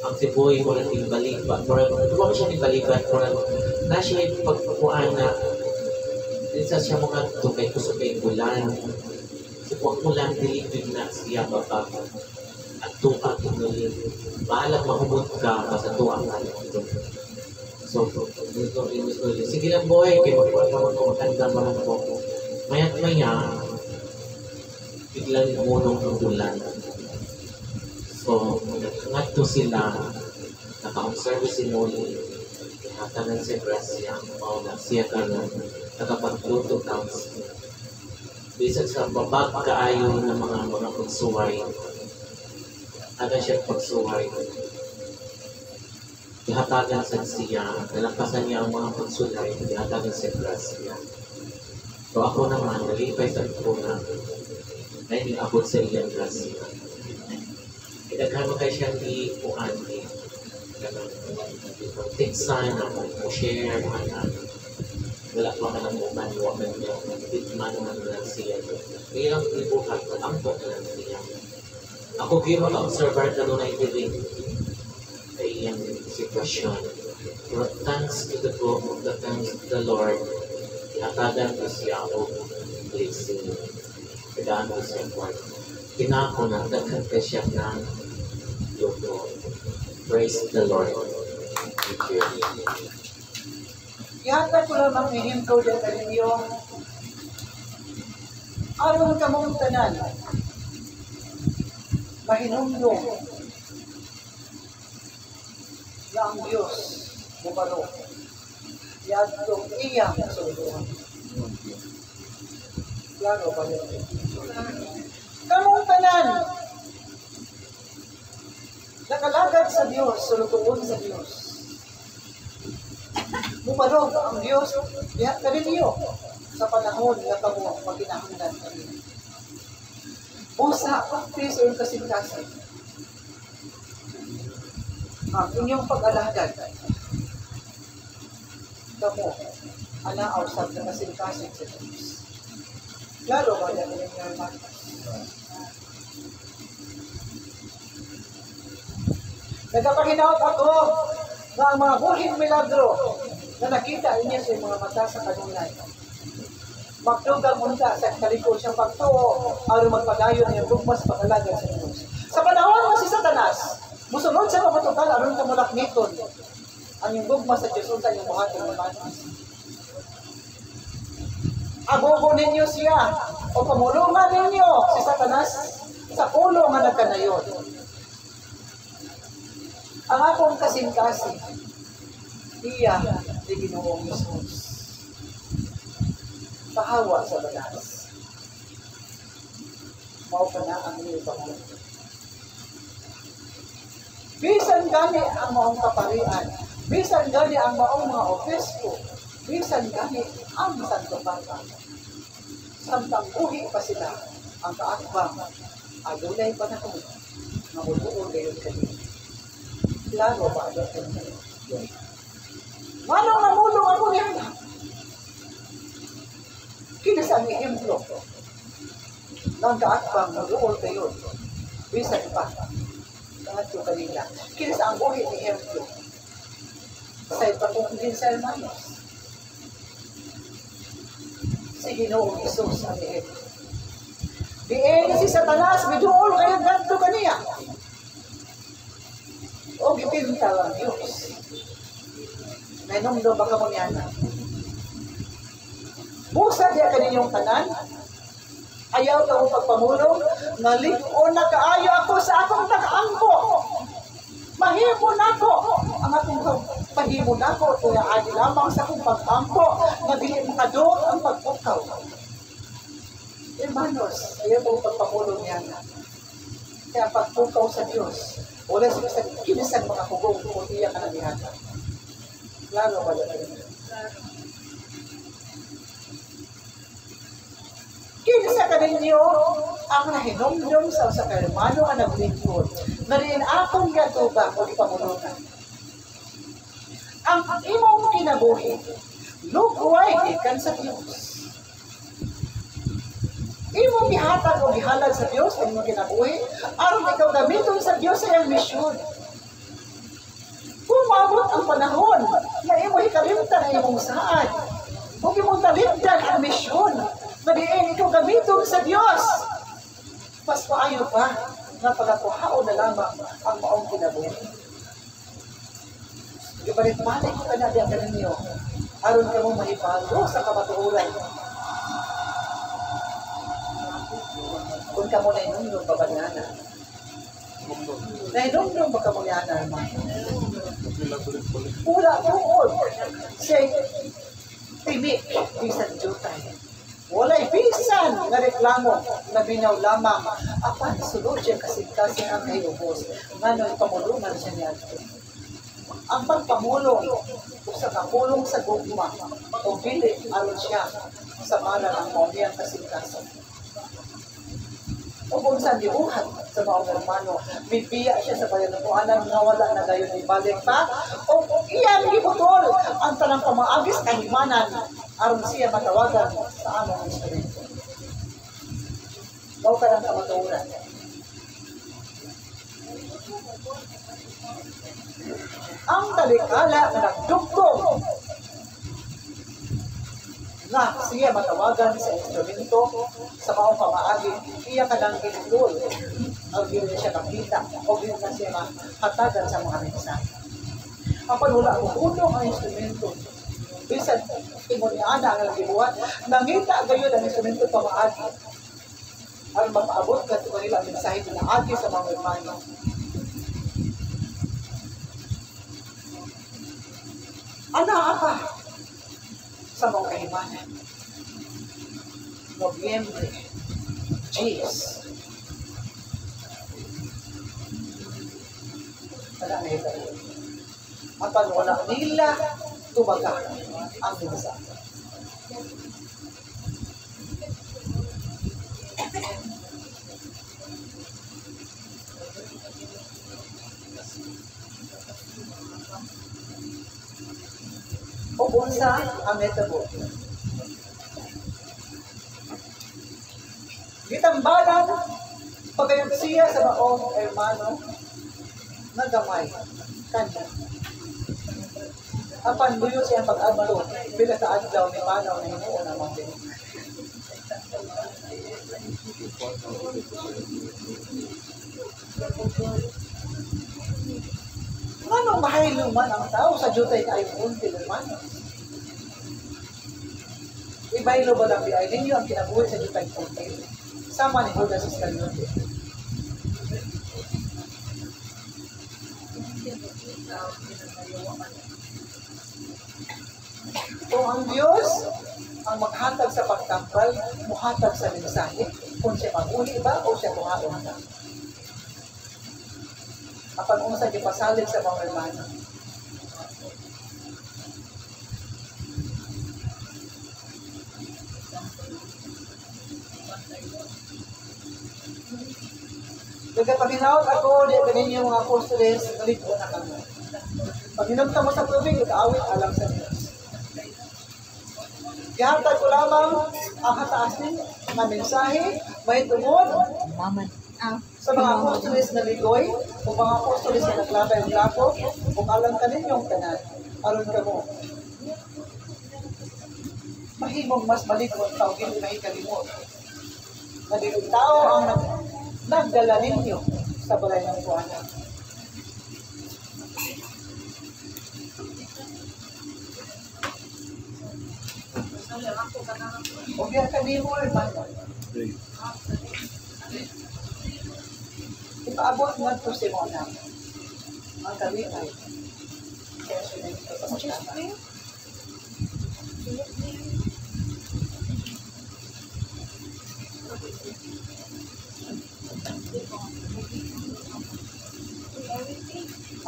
Ang si Boy mo na timbaliban. Tumawag siya timbaliban. Na siya pagpupuan na isa siya mga tukay ko sa kay bulan. Si Huwag mo lang dilipid na siya babag. At tuwa ko Noli. Maalag mahumot ka sa tuwa ka nito. So, sige lang boy, kaya magpuan ka mo maganda ba mo ko. Maya't maya, biglang munong ng ulan. So, nagkangat sila, naka-observe si Noli, hatanan si Gracia, o na siya ka na, nakapagluto dance. Bisan sa babag kaayo ng mga pagsuway, ada siya pagsuway. Ihatagan sa siya, nalampasan niya ang mga pagsulay, ihatagan sa Gracia. So ako naman, nalipay sa kuna, na hindi abot sa iyang Gracia. Idaghan mo kayo siyang iuan ni tiksan na mo share, wala pa ka ng uman, wakan niya, bitman naman lang siya. Ilang ibuhat, ang na lang siya. Ako kayo mag-observer ka doon na ipiling ay iyang sitwasyon. But thanks to the God, thanks to the Lord, ihatagan ko siya o blessing. Kailangan ko siya po. Pinako na daghan ka siya ng luto. Praise the Lord. Thank you. Ihatag ko lang ang ihim ko dyan na rin yung aron ka mong tanan. Mahinumdong na ang Diyos bumalo. Yadtong iyang suluhan. Klaro ba yun? Kamong tanan, nakalagad sa Diyos, sulutuon sa Diyos. Bumarog ang Diyos, dihat ka rin iyo sa panahon na kamo magkinahanglan ka rin. Usa, piso yung kasing-kasing. Ang inyong pag-alagad, kamo, anaaw sa kasing-kasing sa Diyos. Klaro ba yan yung naman? Nagkapaginaot ako na ang mga buhing milagro na nakita niya sa mga mata sa kanunay. Magtugang unta sa kaliko siyang pagtuo aron magpadayon niyang lugmas pag-alagad sa Diyos. Sa panahon mo si Satanas, musunod sa matutukal aron kamulakniton ang yung lugmas sa Diyos unta yung buhaton ng manas. Agogo ninyo siya o pamulungan ninyo si Satanas sa ulo nga nagkanayon. Ang akong kasing-kasing, iya di Ginoong Jesus. Pahawa sa balas. Mao pa na ang iyong pagkakas. Bisan gani ang maong kaparian, bisan gani ang maong mga opispo, bisan gani ang Santo Papa. Samtang uhi pa sila, ang kaakbang, adunay panahon, mamuluon gayon kanina. Klaro ba ito? Manong namulong ako niya. Kinasang ihemplo. Nang kaakbang, mag-uol kayo. Bisan pa. Kahit yung kanila. Kinasang buhay ni ihemplo. Sa ipatong din sa hermanos. Si Ginoong Isus ang ihemplo. Diin si Satanas, biduol kayo ganto kaniya. O gipinta ang Diyos. Nainumdo baka mo niya na. Busa diya kaninyong tanan, ayaw ka mo pagpamulong, nalig-on na kaayo ako sa akong nakaangko. Mahimo na ako. Ang akong pahimo na ako, kaya adi lamang sa akong pag-angko, nabili makadot ang pagpukaw. Hermanos, ayaw ka mo pagpamulong niya na. Kaya pagpukaw sa Diyos, wala sa kinisang mga hugong kung iya ka nabihata. Klaro ba yun? Kinisa ka ninyo ang nahinomdom sa hermano ang naglingkod na rin akong gatuba o ipamulungan. Ang imong kinabuhi, Lugoy, gikan sa Dios. Imo gihatag o gihalad sa Dios ang imong kinabuhi aron ikaw gamiton sa Dios sa iyang misyon. Kung maabot ang panahon na imo hikalimtan ang imong saan, kung imong talimtan ang misyon, na diin ikaw gamiton sa Dios, mas maayo pa na pagkakuhao na lamang ang maong kinabuhi. Ibalik-balik ko na diyan ka ninyo, aron ka mong mahipalo sa kamatuuran. Kung ka mo na inundong babanyana. Na-inundong ba ka mo yan, naman? Wala tuod. Say, timik, bisan jutay. Wala'y bisan na reklamo na binaw lamang. Apan, sunod siya kasigtasin ang kayubos. Ngano'y pamulungan siya niya. Ang pagpamulong o sa kapulong sa gugma o bili aron siya sa malan ang mauniyang kasigtasin. O kung saan dibuhat sa mga hermano, bibiya siya sa bayan ng kuhanan nga wala na gayon ibalik pa, o iyan giputol ang tanang pamaagis kahimanan aron siya matawagan sa among instrumento. Baw ka ng kamatuuran. Ang talikala na nagdugtong na siya matawagan sa instrumento sa maong pamaagi, iya ka lang ginulol o gina siya nakita o gina na siya mahatagan sa mga mensahe. Apan wala ko unong ang instrumento. Bisan, imoniana ang gibuhat, nangita gayon ang instrumento pamaagi ang mapaabot ka sa kanila ang mensahe pinaagi sa mga hermano. Ana apa sa mga kahimanan. Nobyembre, 10. Wala na ito. Apan wala nila tumaga ang mensahe. O unsa ang metabo. Gitambalan pagayag siya sa maong hermano na gamay kanya. Apan buyo siya pag-adto bila sa adlaw ni panaw na hinuon ang mga Anong mahaylo man ang tao sa jutay kayo unti naman? Ibaylo ba lang ay ninyo ang kinabuhi sa jutay unti? Sama ni Judas Iscariote. Kung ang Diyos ang maghatag sa pagtampal, muhatag sa mensahe, kung siya mag-uli ba o siya tuhaon na. Apan kung sa gipasalig sa mga hermano. Nagkapaginawag ako, di ganin yung mga apostoles, nalito na kami. Pag hinagta mo sa tubig, nag-aawit alam sa Diyos. Ihatag ko lamang ang hataasin na mensahe, may tungod, sa mga apostoles na ligoy, o mga apostoles na naglabay ang lapo, kung alam ka ninyong tanan, aron ka mo. Mahimong mas malikot tao, hindi na ikalimot. Nadilig tao ang nagdala ninyo sa balay ng buwanan. O biya ka di mo, hermano. Ipaabot mo ito si Mona. Ang kalitay. Kaya siya na ito pasasama.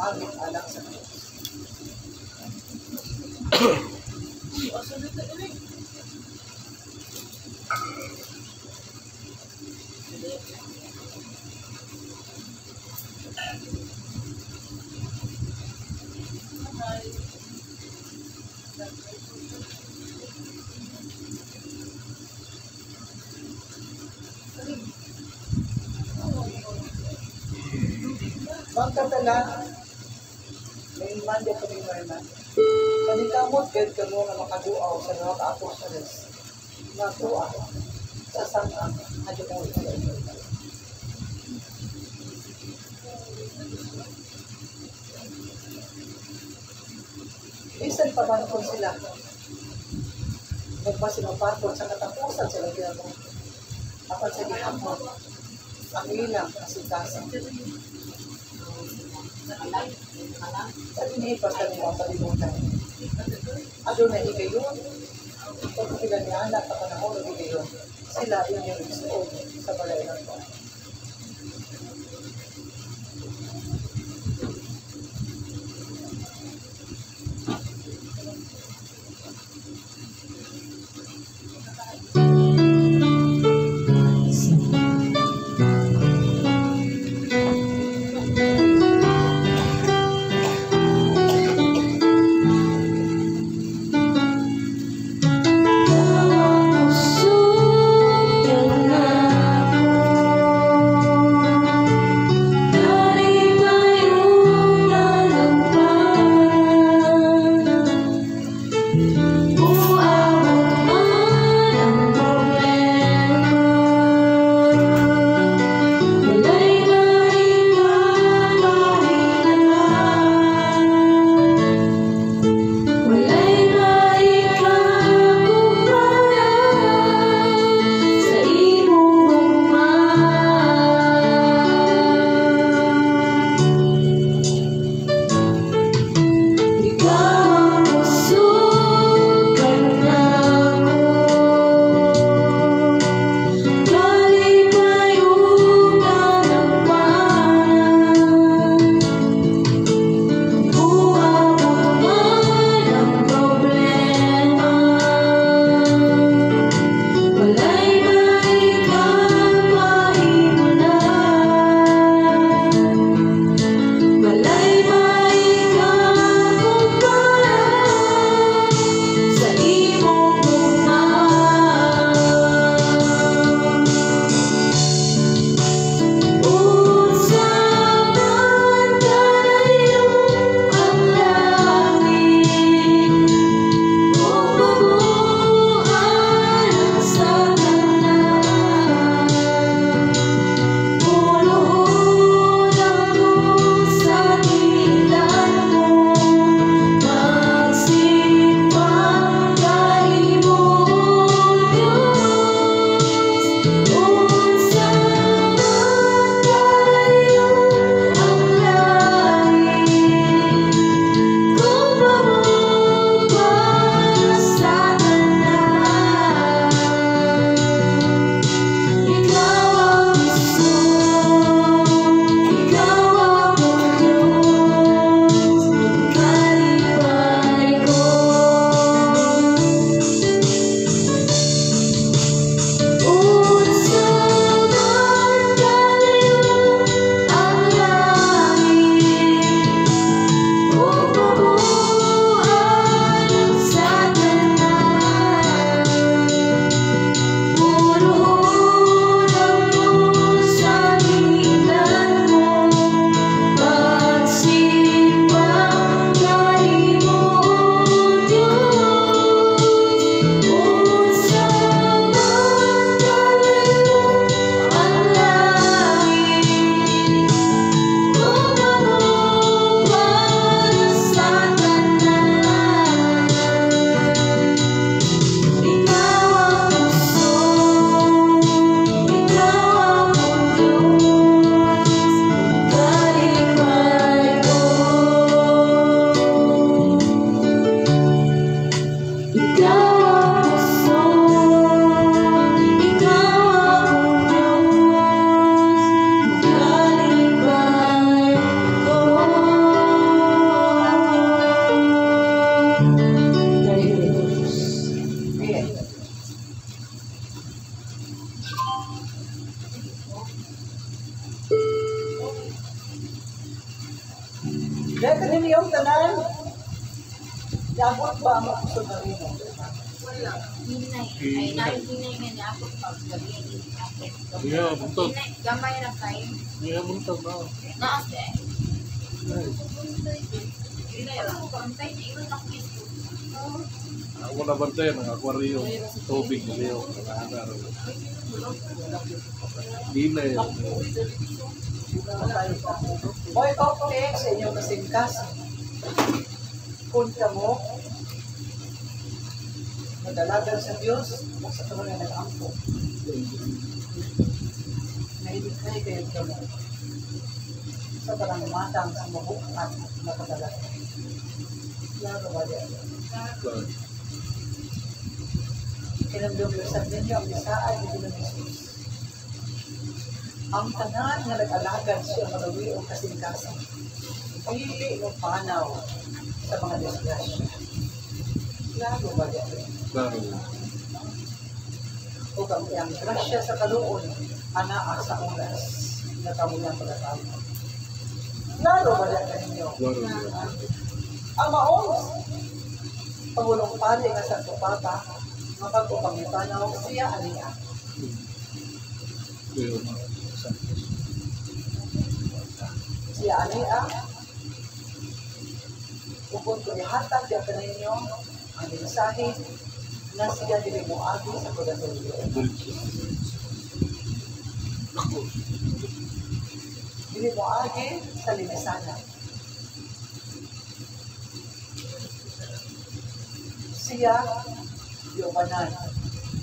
Aming alam sa Diyos. Magkatalan, may manda ko ni Marman. Panikamot, gad ka mo na makaduaw sa mga ka-apostoles. Natuwa sa sangang hadumol sa iyo. Isan pa man kung sila. Nagpasinapapon sa katapusan sila ginagawa. Apat sa gihapon, ang ilang kasitasan. Sa dinipas ka nila palimutan. Ado na higayon. Pag sila niya anak na panahon na higayon, sila yun yung isuod sa balay ng ko. Puso Yabot ba ang gusto na rin? Wala. Hinay. Ay, nahinay nga niya ako pag gabi. Yeah, buntag. Hinay. Gamay na kayo. Yeah, buntag na. Naas eh. Hinay ako. Pantay na iwan ako ito. Ako na bantay ng aquarium. Tubig niliyo. Nakahara. Di na yan. Boy, okay, sa inyong kasingkas. Punta mo, madalagan sa Diyos, o sa tuloy na nag-ampo. Naibigay kayo ka mo. Sa parang matang sa mabuk at nakadalagan. Lalo ba din? Kinamdumisan ninyo ang isaan ni Pilipinas Jesus. Ang tanan nga nag-alagad siya malawi o kasingkasan. Pili o panaw sa mga disgrasya. Lalo ba yan? Claro. O ang grasya sa kaluon, anaa sa oras na kamulang pagkatao. Lalo ba yan ninyo? Claro. Ang maong Pangulong Pari nga sa Tupata, mapag-upangipanaw siya aniya. Siya aniya, upon ko ihatag diya ka ninyo ang mensahe na siya dili mo agi sa pagkatulyo. Dili mo agi sa limisanan. Siya yobanan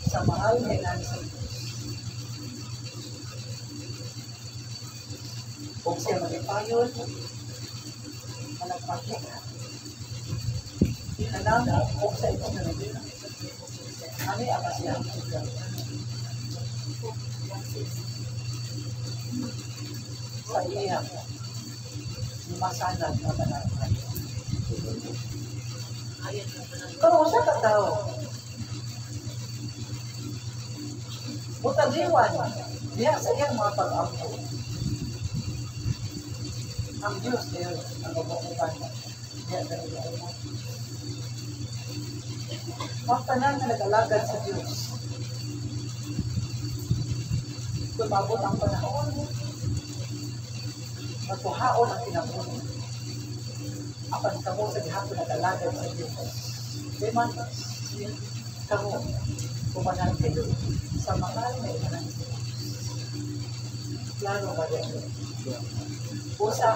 sa mahal na ilan sa Diyos. Kung siya magipayon, managpakit. Ikanamo, kung sa ito na nabila. Ano yung ama siya? Sa iya, masanag na managpakit. Pero sa katao, mutaliwan, diya sa iyang mga pag-ampo. Ang Diyos niya, ang mabukutan, diya sa iyang mga. Magtanan na nag-alagad sa Diyos. Tumabot ang panahon, matuhaon ang kinabuhi. Apan kamo sa gihapon nag-alagad sa Diyos. Diman, kamo, kumanan kayo sa mahal na imanan. Klaro ba yan? Usa,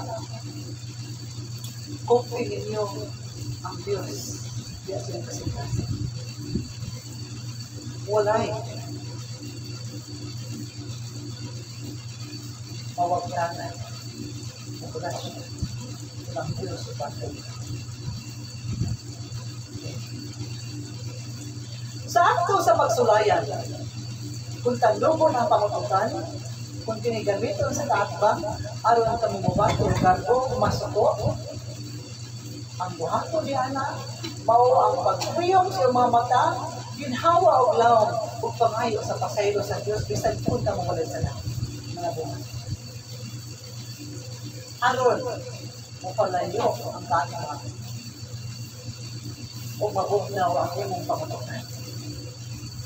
kupin ninyo ang Diyos. Diyan siya kasingkasan. Walay. Mawagtanan. Operasyon. Ang Diyos sa pagkain. Sakto sa pagsulayan, kung tandubon ang pangututan, kung tinigamiton sa kaakbang, aron ang kamumubat o garbo, masuko, ang buhato niya na, mao ang pagpuyong sa mga mata, ginhawa o laom, o pangayo sa pasaylo sa Diyos, bisan punta mo wala sa lahat. Mga buhat. Aron, mapalayo ang kanina o mabugnaw ang imong pangututan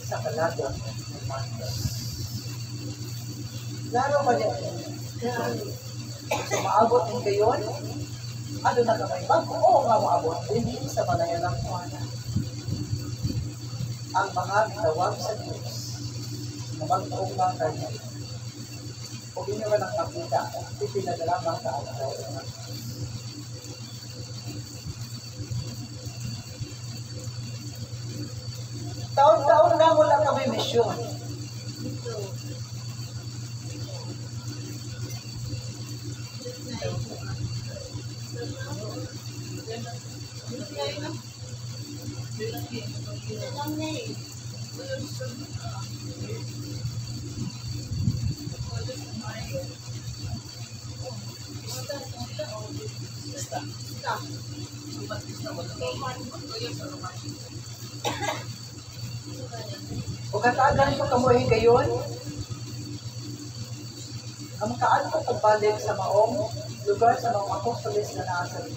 sa kalagang ng mandos. Laro ba niya? So, maabot din kayon, ano na kamay bago? Oo nga maabot din sa malayalang kuwana. Ang mga bitawag sa Diyos na magtaong mga kanya. Kung hindi naman ang nakita, ipinadalamang kaalaw. Taon-taon na wala kami misyon. O kataagan ko kamuhin kayon, ang kaan ko pagbalik sa maong lugar sa mga apostolis na nasa rin.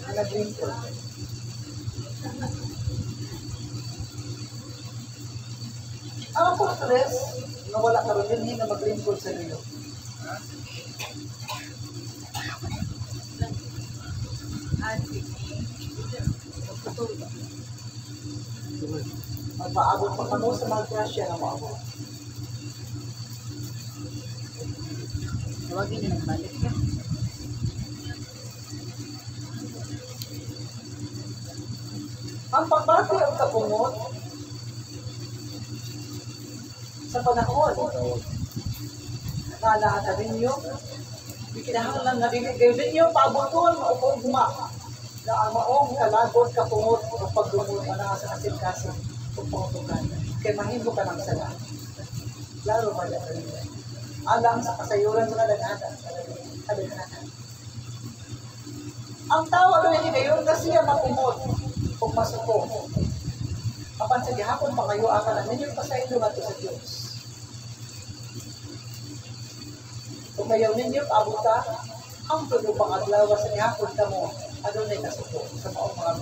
Na naglingkod. Ang apostoles, na wala ka rin hindi na maglingkod sa iyo. Magpaabot pa kamo sa mga grasya na maabot. Tawagin na nagbalik ka. Ang pagbati o kapungot sa panahon na lahat ninyo, ikinahanglan na rin kayo ninyo paaboton o pagma na ang maong kalagod kapungot o pagdumot na sa kasin-kasin o pangutugan. Kaya mahimbo ka ng sala. Laro ba yan rin? Alang sa kasayuran mo na lagatan. Ang tao ano yung ngayon kasi siya makumot o masuko. Kapan sa gihapon pa kayo akan na ninyo pasaylo nga sa Diyos. Kung kayo ninyo paabuta, ang tulo pang adlaw sa gihapon ka mo, ano na nasuko sa maong mga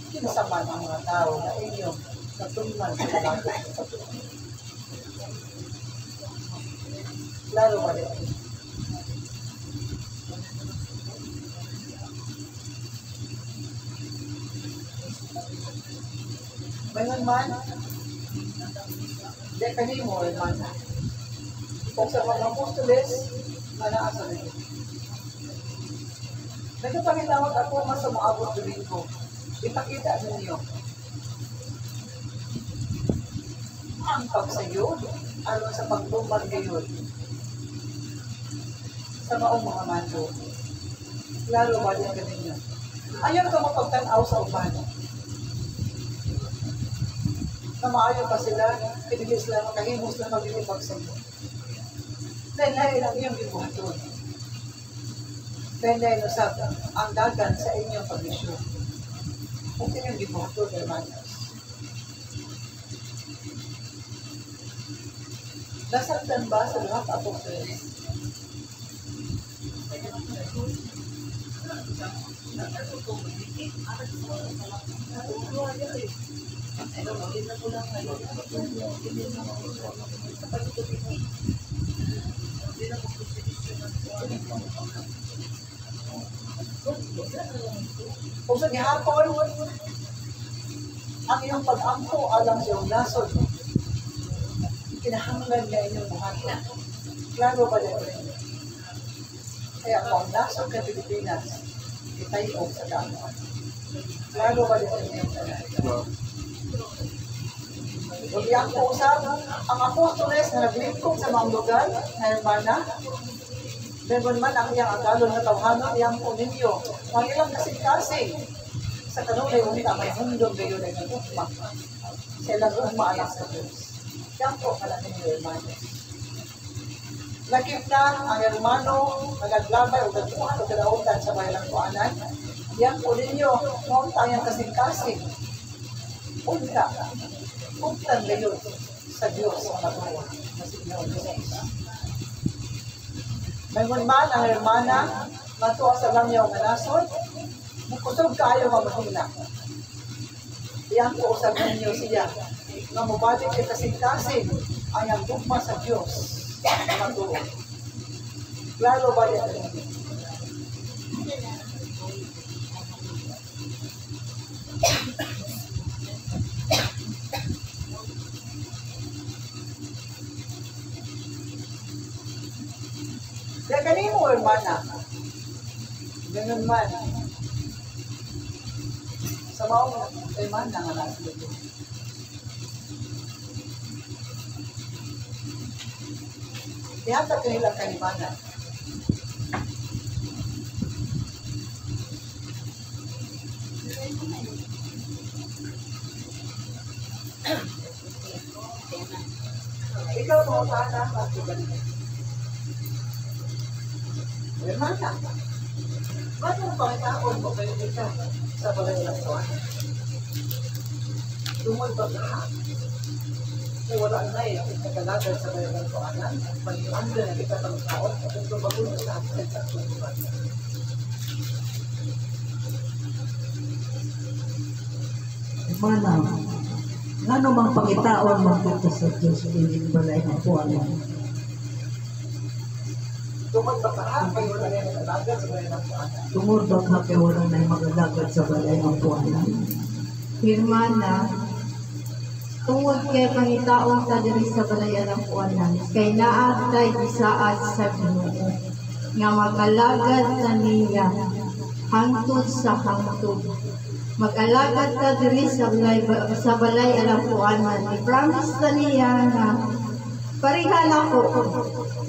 kinasaman ang mga tao na inyo natulman sa kalagod sa patuloy. Laro ba rin? Ngayon man, di kanimo man. Kung sa mga apostoles, asa rin. Nagpapangitawag ako mas sa maabot tuwing ko. Ipakita ninyo. Ang pagsayod, aron sa pagtumban ngayon. Sa maong mga mando. Lalo ba din ganinyo? Ayaw ka mapagtanaw sa uban. Na maayo pa sila, pinigis lang, makahimos lang maglilipag sa iyo. Dahil lahi lang iyong gibuhaton. Dahil usap ang dagan sa inyong pag-isyo. Kung inyong gibuhaton, hermanos. Nasaktan ba sa lahat apostoles? Kung sa gihapon, ang iyong pag-ampo alang sa iyong nasod, kinahanglan na inyong buhaton. Klaro ba na rin? Kaya kung ang nasod ka Pilipinas, itayo sa daan. Klaro ba na rin yung tanan? Huwag iyang puusap, ang apostoles na naglingkod sa mga lugar na hermana, meron man ang iyang agalon na tawhanon, iyang po ninyo, ang ilang kasing-kasing sa kanunay unita may hundong gayon ay nagugma. Sa ilang ugma anak sa Diyos. Yan po pala ninyo, hermano. Nakip na ang hermano, nagaglabay o nagbuhan o kalautan sa bayan ng kuanan. Yan po ninyo, noong tayang kasing-kasing. Unta, untan gayon sa Diyos ang natuwa na Signor Jesus. Mayroon man ang hermana, matuwa sa lamyaw nga nasod, mukusog kaayo nga mahina. Iyan po usab ninyo siya, nga mubalik kay kasing-kasing ang iyang gugma sa Diyos na matuwa. Klaro ba yan? Kaya kanimo, hermana, ganun man, sa maong hermana nga nasa dito. Ihatag kanila kanibanan. Ikaw mo sana at ganun. Hermana, ba't mo pangitaon mo kayo dito sa balay ng tuwan? Tungod ba lahat? Kung wala na eh, nagkalagal sa balay ng tuwanan, pag-iwanda na kita ng taon, at ito bagulo sa atin sa tuwan. Mana, ngano mang pangitaon mo kita sa Diyos, hindi balay ng puwan mo. Tungkol ba ka, kayo na rin ang alaga sa bayan ng puwanan? Tungod ba ka kay wala na magalagad sa balay ng puwan mo. Hirmana, tungod kay pangitaon ta diri sa balayan ng puanan, kay naa tay gisaad sa Ginoo nga magalagad ta niya hangtod sa hangtod. Mag-alagad ta diri sa balay alang puanan. I-promise ta niya nga parihan ako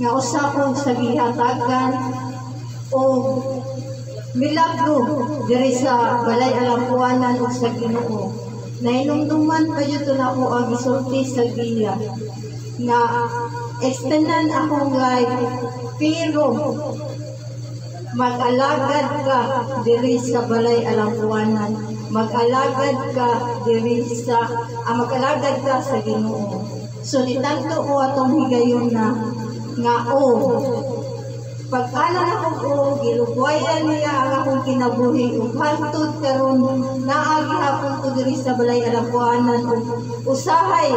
nga usapon sa gihatagan o milagro diri sa balay alang puanan o sa Ginoo. Nainumduman pa yun na ako ang isulti sa giya na extendan akong life pero mag-alagad ka diri sa balay alang puanan. Mag-alagad ka diri sa mag-alagad ka sa Ginoo. So nitanto ko atong higayon na nga pag-ana ako gilugwayan niya ang akong kinabuhi ug hangtod karon naagi hapon ko diri sa balay alang puanan ug usahay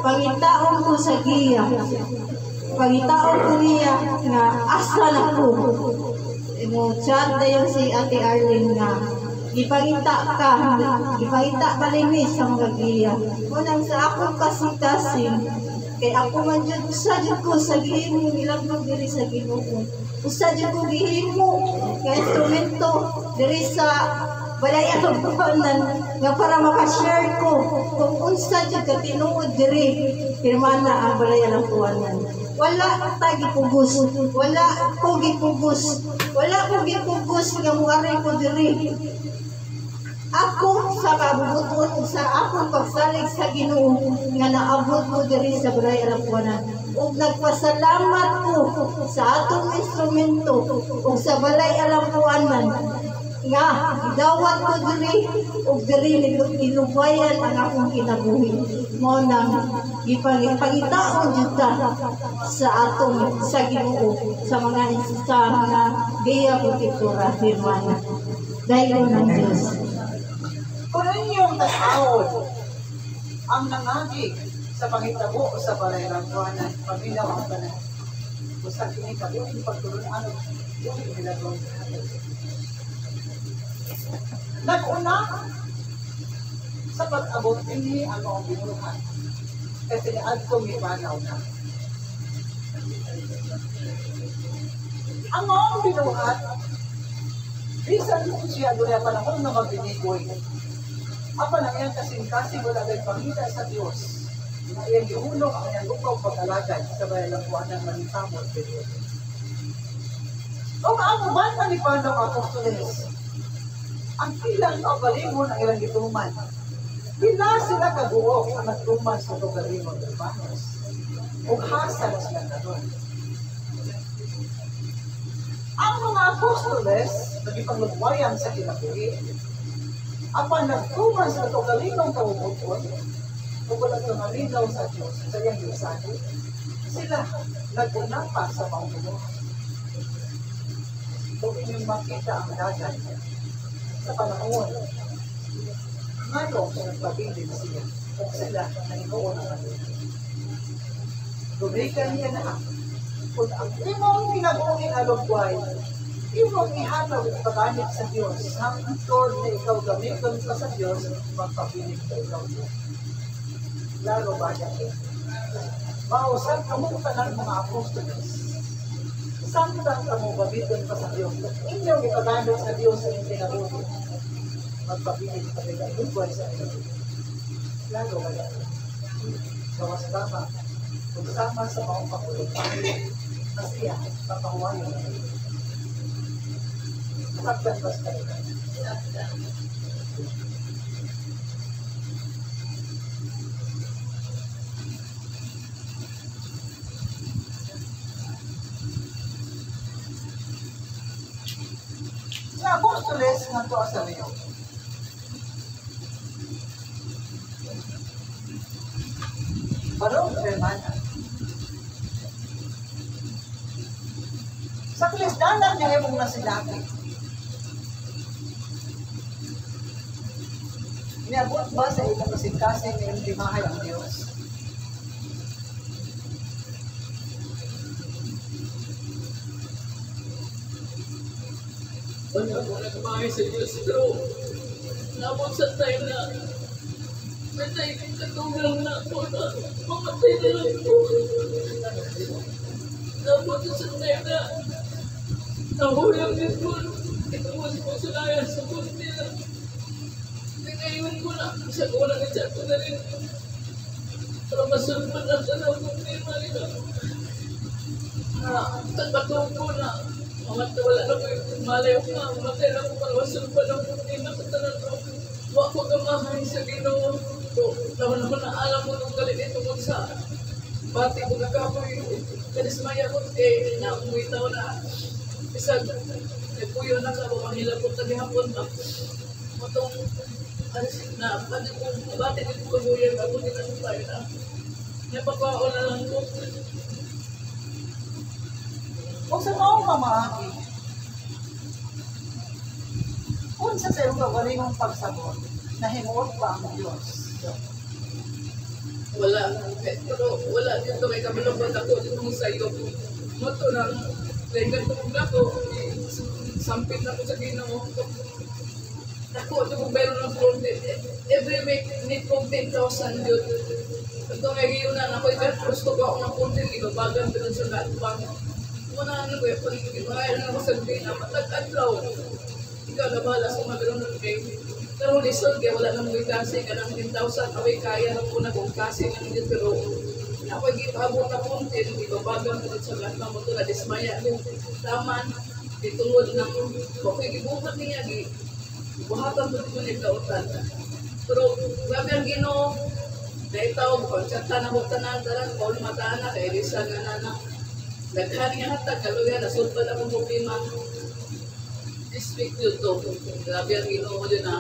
pangitaon ko sa giya. Pangitaon ko niya nga asa na ko. Mo chat dayon si Ate Arlene nga ipangita malinis sa mga giya. Unang sa akong kasing-kasing kay ako man dyan, usa dyan ko sa gihimo milagro diri sa Ginoo. Usa dyan ko gihimo kay instrumento diri sa balay alang puanan nga para makashare ko kung unsa dyan ka tinuod diri hirmana ang balay alang puanan. Wala ta gipugos, wala ko gipugos nga muari ko diri. Ako sa kabubuton sa akong pagsalig sa Ginoo nga naabot ko diri sa balay alang puanan ug nagpasalamat ko sa atong instrumento ug sa balay alang puanan nga gidawat ko diri ug diri nilubayan ang akong kinabuhi mo nang gipangitaon jud ta sa atong sa Ginoo sa mga giya protektora hirmana dahil ng Diyos. Kung inyong nasahod ang nangagig sa pangitabo sa balay ng puwanan, paminaw ang tanan. Kung sa kinikabuhin pagtulunan, yung milagro. Nag-una sa pag-abot hindi ang mga binuhan. Kasi niad ko may panaw na. Ang mga binuhat, bisan siya doon na panahon na mabinigoy. Apa na yan kasing-kasing wala kay pangita sa Diyos. Na iyan ihulog ang iyang lupaw pag-alagad sa bayan ng puwanan manitamon sa Diyos. O ang bata ni Pando Apostoles, ang ilang kabalingon ang ilang gituman. Pila sila kabuok ang nagtuman sa kabalingon ng Panos. O hasa na sila na doon. Ang mga Apostoles, nagipanglugwayan sa kinabuhi, apan nagtuman sa kabalingon kabubuton, o walang tumalinaw sa Diyos, sa iyang Diyosani, sila naguna pa sa pangbunuhan. Kung inyong makita ang dagat sa panahon, ngayon kung nagpabilin siya, kung sila nainuon ang kanila. Lubrikan niya na kung ang imong pinabuhin alugway, imong ihanap at pagganit sa Diyos, hangtod na ikaw gamiton ka sa Diyos, magpabilin ka ikaw Diyos. Lalo ba yan? Mausan ka mong tanan mga apostoles. Samtang ka mong gamiton ka sa Diyos. Inyong ipagganit sa Diyos sa inyong pinabuhin. Magpabilin ka ikaw alugway sa Diyos. Lalo ba yan? Gawas tama. Magsama sa mga kapulutan, kasi yan, papahuwayo na ito. Magdanbas ka rin. Sa Apostoles, nga to sa Leo. Barong Hermana. Sa Kilisdanan niya mong nasilaki. Niabot ba sa ilang kasing-kasing na yung limahay ang Diyos? Wala ko nagmahay sa Diyos, pero nabot sa time na may tayo katulang na ako na mamatay na lang po. Nabot sa time na nahuyang din po. Ito mo si Pusulaya sa bulit nila. Ngayon ko na, isa ko na nagchat ko na rin. Para masulpan na sa lang kung hindi nila. Tagbatong ko na, wala na ko yung malayo ka, matay na ko para masulpan na kung hindi na katanan ko. Huwag ko gamahay sa Ginoo. Naman naman na alam mo nung galit ito ko sa bati ko nagkapoy. Kadismaya ko, na umitaw na isang nagpuyo na ka, mamahila ko tagihapon na. Matong na pwede ko bati ko kabuyan ako din ang tayo na napapao na lang ko. Kung sa maong pamaagi, kung sa sayo kawalimong pagsabot, nahimuot ba ang Diyos? Wala. Pero wala dito may kabalabot ako dito sa iyo. Moto na, dahil ganitong ako, sampit na ko sa Ginoo. Ako, ito kung meron ng content. Every week, need kong 10,000 yun. Ito nga yun na, ako gusto ko ako ng content, ibabagan ko dun sa gatbang. Muna ano ko, pag-ibayan ako sa Ginoo, matag-adlaw. Ikaw na bahala sa magalang ng kayo. Pero lisod, kaya wala nang may kasi ka ng 10,000, away kaya na po na kung kasi ng dito. Pero ako ipabot na content, ibabagan ko dun sa gatbang mo ito na dismaya ko. Taman, itungod ng, okay, ibuhat niya, buhatan ko dito niya kautan. Pero grabe ang Ginoo, dahil tao, pagtsata na hutanan, taran, paul mataan na, kaya lisa nga na. Naghan nga hatag, kaluya, nasulpa na kong problema. District yun to, grabe ang Ginoo yun na.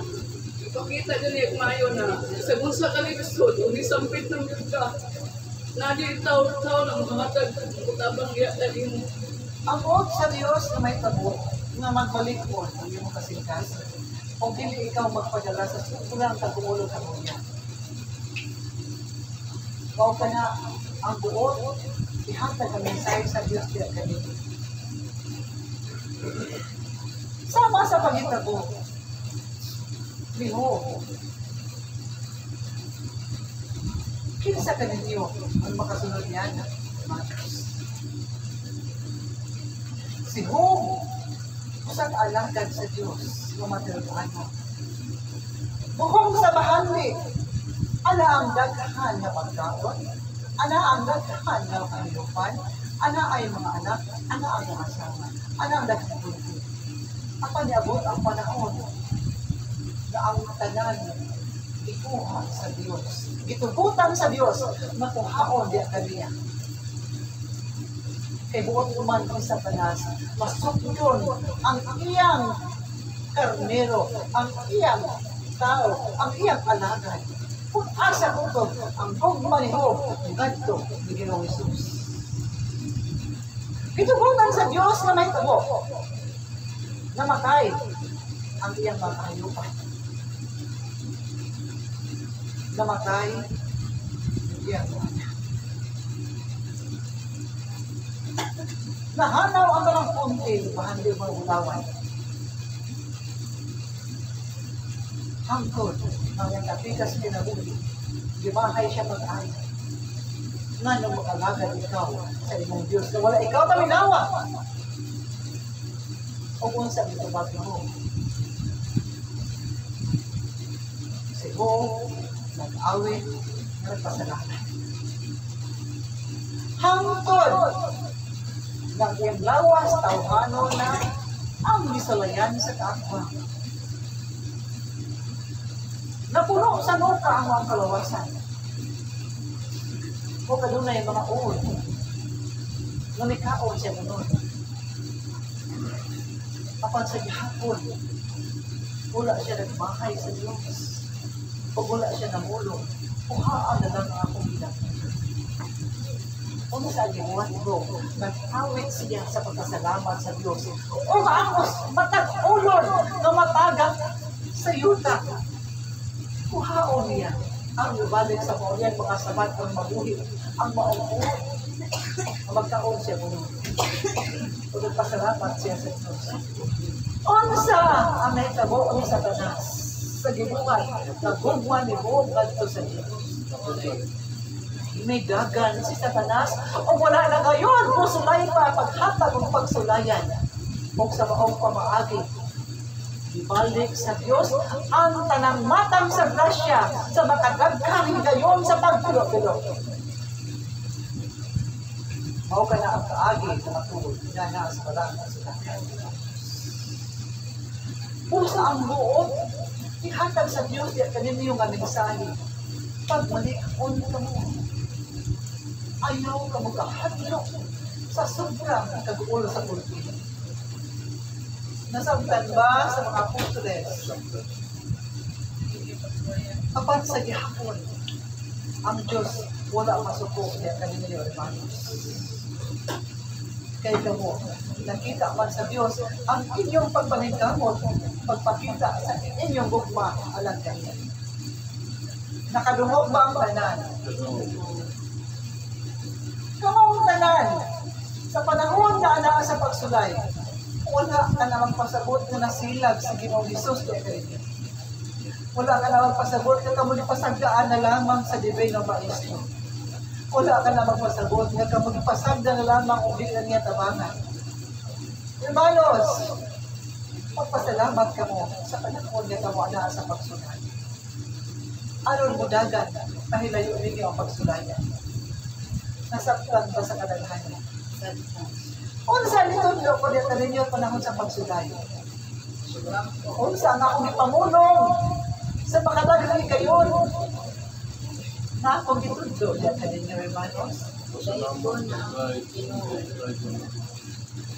Ipakita dyan niya kumayo na, sa bunsa ka na gusto, hindi sampit ng yun ka. Nadi tao ng mga hatag, kutabang liya na rin. Ang oath sa Diyos na may tabo, na magbalik ko ang iyong kasingkas, kung hindi ikaw magpadala sa sukulang kagumulong ka mo niya. Kau ka na ang buot, ihatag ang mensahe sa Diyos diya kanito. Sama sa pagitabo, liho, kinsa ka ninyo ang makasunod niyan, Matos. Si Job, usang alagad sa Diyos, lumatiraan mo. Bukong sa bahali, ana ang daghan na pagkaon, ana ang daghan na kanilupan, ana ay mga anak, ana ang mga asawa, ana ang daghan buti. At paniabot ang panahon na ang tanan ikuha sa Diyos. Itubutan sa Diyos, makuhaon di kaniya. Kay buot man sa panas, masukyon ang iyang karnero, ang iyang tao, ang iyang alagad. Kung asa ko ito, ang pagmaniho, ganito ni Ginoong Jesus. Itubutan sa Diyos na may tabo, namatay ang iyang mga hayupan. Namatay ang iyang mga nahanaw ang mga puntil, bahandi mga ulawan. Hangkod, ang nagkapikas kinabuhi, gimahay siya mag-ay. Nga nung makalagad ikaw sa imong Diyos, na wala ikaw taminawa. O kung sa ito bago mo. Si Bo, nag-awit, nagpasalamat. Hangkod, ng iyang lawas, tawhano na ang gisalayan sa kaakwa. Napuno sa nuka ang mga kalawasan. O kadunay mga uod. Namikaon siya ganun. Kapag sa gihapon, wala siya nagmahay sa Diyos. O wala siya namulong, kuhaan na lang akong bilang. Kung sa gibuhat ko, nag-awit siya sa pagkasalamat sa Diyos. O maangos, matag-ulon, na matagak sa yuta. Moria. Ang ibalik sa Moria, mga sabat ang mabuhi. Ang maumbuhi. Magkaon siya mo. Kung pasalamat siya sa Diyos. Unsa ang naitabo ni Satanas sa gibuhat nagugwan ni buong kadto sa Diyos. May dagan si Satanas o wala na ngayon musulay pa paghatag ng pagsulayan o sa maong pamaagi. Ibalik sa Diyos ang tanang matang sa grasya sa makagagkang gayon sa pagtulo-tulo. Mao ka na ang kaagi na matulog na sa balang sa pusa ang buod, ihatag sa Diyos at kaninyo nga mensahe. Pag malikon ka mo, ayaw ka mo kahadlo sa sobrang ikagulo sa kulti. Nasabtan ba sa mga apostoles? Apat sa gihapon, ang Diyos wala masuko niya kaninyo, hermanos. Kaya kamo, nakita man sa Diyos ang inyong pagpaningkamot, pagpakita sa inyong gugma alang kanya. Nakadungog ba ang tanan? Kamong tanan, sa panahon na ana sa pagsulay, wala ka namang pasagot na nasilag sa Ginoong Hesus kaya kayo. Wala ka namang pasagot na kamo pasagdaan na lamang sa dibay ng maestro. Wala ka namang pasagot na kamo pasagda na lamang ubilan niya tabangan. Hermanos, magpasalamat ka mo sa panahon niya kamo ana sa pagsulay. Aron mo dagan, pahilayo ninyo ang pagsulayan. Nasaktan ba sa kadaghanan? Unsa nito nyo ko dito ninyo panahon sa pagsulay? Unsa nga akong ipamulong sa pakadaghan kayon? Na akong gitudlo dito ninyo, hermanos?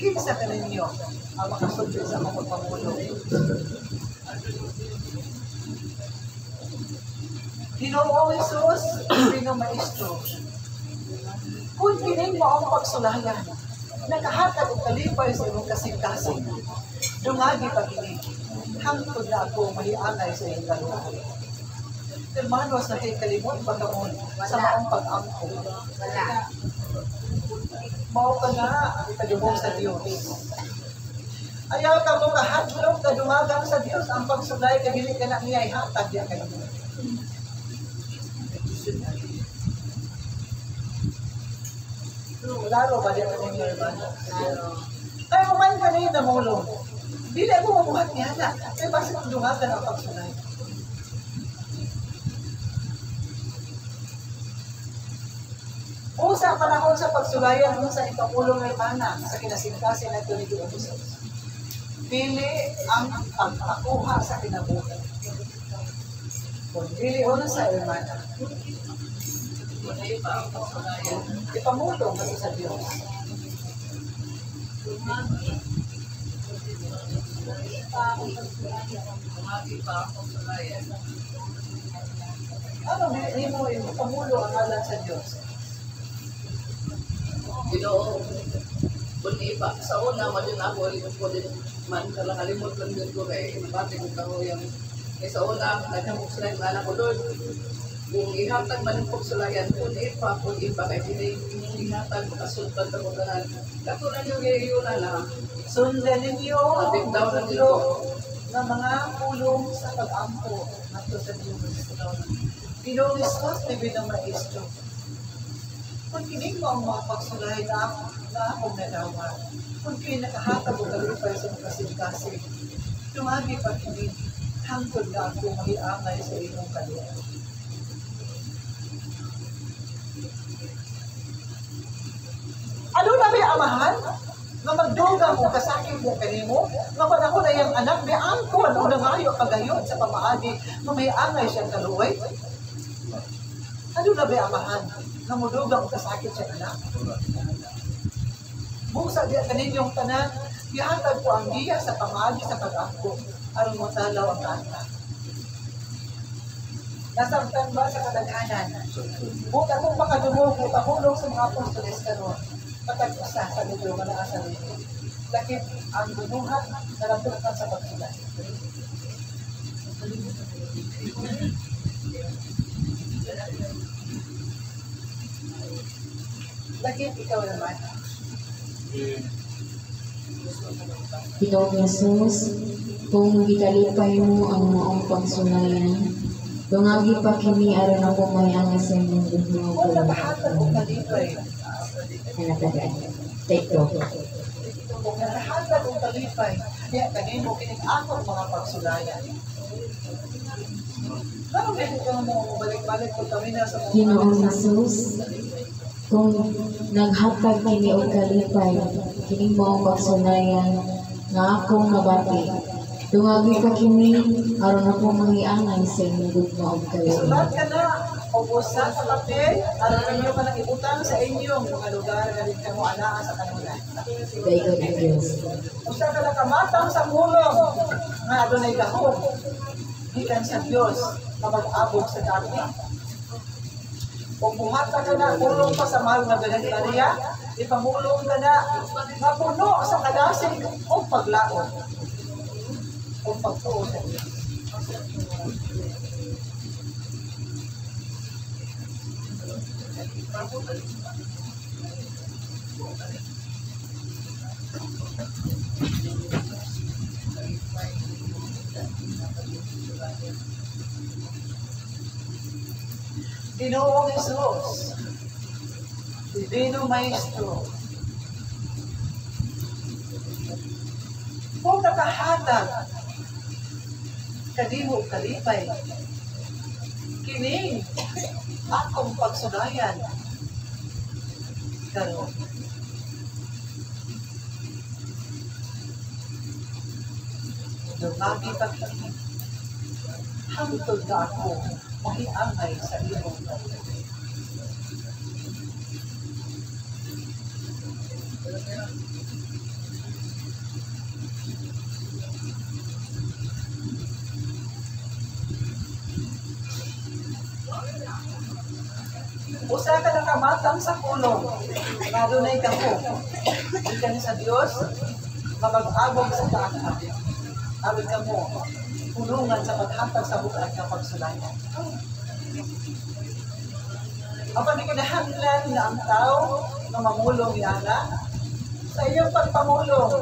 Kinsa ka ninyo ang makasulti sa mga pagpamulong? Ginoong Hesus, Pinoong Maestro, kung pining mo ang pagsulayan, nakahatag ang kalipay sa iyong kasing-kasing, dungagi pag-inig, hangtod na ako mahianay sa iyong kaluhan. Hermanos, nakikalimot pagkamon sa maong pag-angko. Mao ka nga ang ikadumong sa Diyos. Ayaw ka mo kahadlok na dumagang sa Diyos ang pagsulay kagili ka na niya ihatag niya kayo. Laro ba din ang inyo, hermano? Kaya kumain ka na yun na mulong. Dili ako mabuhat niya na. Kaya basta kung dumagan ang pagsulay. O sa panahon sa pagsulayan, kung sa ipamulong ng pana sa kinasingkasin na ito ni Diyos. Pili ang pagpakuha sa kinabuhi. Kung pili o na sa hermana, ipamulong mo sa Diyos. Ano, hindi mo ipamulong ang alam sa Diyos? Ginoo, kung iba, sa una, madin ako, alimot ko din man, kalakalimot lang din ko kay nabati ko kao yung sa una, nagkamuksulay ng anak ko, Lord, kung ihatag man ang pagsulayan, kung iba, kay ihatag, makasuntan ako tanan. Katunan yung gayuna na, Sundan ninyo ang Bigdaw na pagpulo ng mga pulong sa pag-angko nato sa Diyos. Ginoong Hesus, Pinoong ng Maestro. Kung kinig mo ang mga pagsulay na akong nalaman, kung kayo nakahatag o kalipay sa mga kasing-kasing, tumagi pa kinig, hangtod na ako mahiangay sa inyong kaluhan. Ano na may amahan? Nga magdugang o kasakit mo kanimo, nga panahon na yung anak, may angkon o nangayo pagayon sa pamaagi, nga may angay siyang kaluway. Ano na may amahan? Nga mudugang o kasakit siyang anak. Busa diya kaninyong tanan, ihatag ko ang giya sa pamaagi sa pag-angko, aron mo talaw ang anak. Nasabtan ba sa kadaghanan? Buka kung makadumog, ipahulog sa mga apostoles karon. Patag-usa sa libro nga naa sa libro. Lakit ang bunuhat na nagtukan sa pagsulay. Lagip ikaw naman. Ginoong Jesus, kung gikalipay mo ang maong pagsulayan, dungagi pa kini aron ako mayang sa imong gugmaw Kung nakahatag mo kalipay, Hanatagan. Take two. kung nakahatag mo kalipay, kaya kagay mo kinig-akot mga pagsulayan. Parang ganito ka mo balik-balik kung kami na sa mga Ginoong Jesus, kung naghatag kini og kalipay, kini maong pagsulayan nga akong nabati. Dungagi pa kini aron ako mangiangay sa imong gugma og kalipay. Isulat ka na, o busa sa papel, aron kanyo ka nag-ibutang sa inyong mga lugar na rin ka mo anaa sa kanila. Dayon ang Diyos. Usa ka na kamatang sa mulong, nga adunay gahom, gikan sa Dios na mag-abog sa dati. Kung bumata ka na, ulong pa sa mahal na Birhen Maria, ipamulong ka na, nga puno sa kadasig o paglaon. O pagtuo sa Diyos. Ginoong Jesus, Divino Maestro, kung nakahatag, kadimo kalipay, kining akong pagsudayan, karon. Dumagi pa kini, hangtod na ako, mahiangay sa iyong usa ka na kamatang sa kulong, nga dunay kamo, ikan sa Dios, mabag-abog sa taaka, abig ka mo, pulungan sa paghatag sa bukas ng pagsulayan. Ang pagkikinahanglan na ang tao na mamulong yana, sa iyong pagpamulong,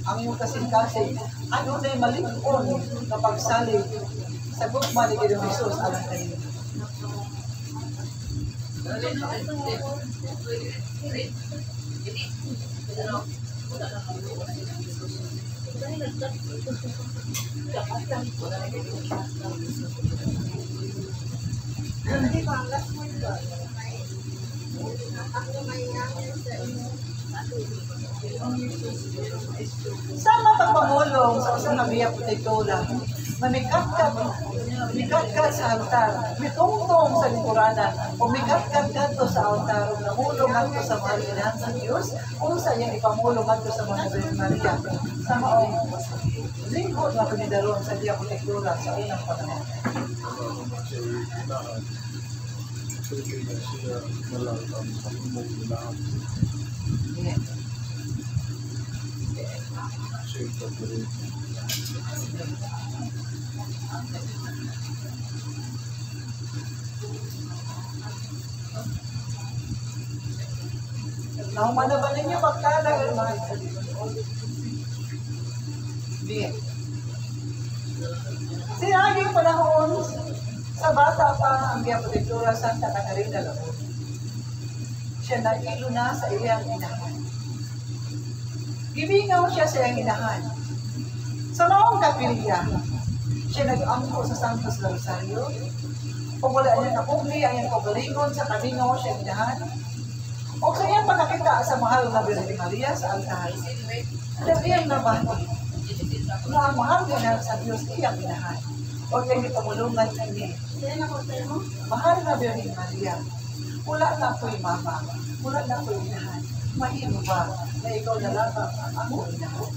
ang iyong kasing-kasing, ano na'y malikon na pagsalig sa gugma ni Ginoong Jesus alang kayo. Sama pagpamulong sa usa nga biya protektora, mamikatkat sa altar, mitungtong sa lingkuranan, o mikatkat kadto sa altar, o namulong adto sa mga inahan sa Diyos, o sa iyang ipamulong adto sa mga Birhen Maria, sa maong lingkod nga panidaron sa biya protektora sa unang panahon. Pwede na siya malatang sa imong lahat. Siya ito Naumana ba ninyo pagkalag ang mga Di. Sinaging panahon sa bata pa ang Biya Protektora Santa Catarina Laon. Siya nailo na sa iyang inahan. Gibingaw siya sa iyang inahan. Sa maong kapilya, siya nag-ampo sa Santos na Rosario. Kung wala niya nakubli ang iyang kagalingon sa kabingaw siya inahan. O sa iyang pagkakita sa mahal na Birhen Maria sa altar. At iyang nabati na ang mahal na sa Diyos iyang inahan. O iyang ipamulungan ini. Mahal na Birhen Maria, wala na ako'y mama, wala na ako'y inahan. Mahimo ba na ikaw na lamang ang among inahan?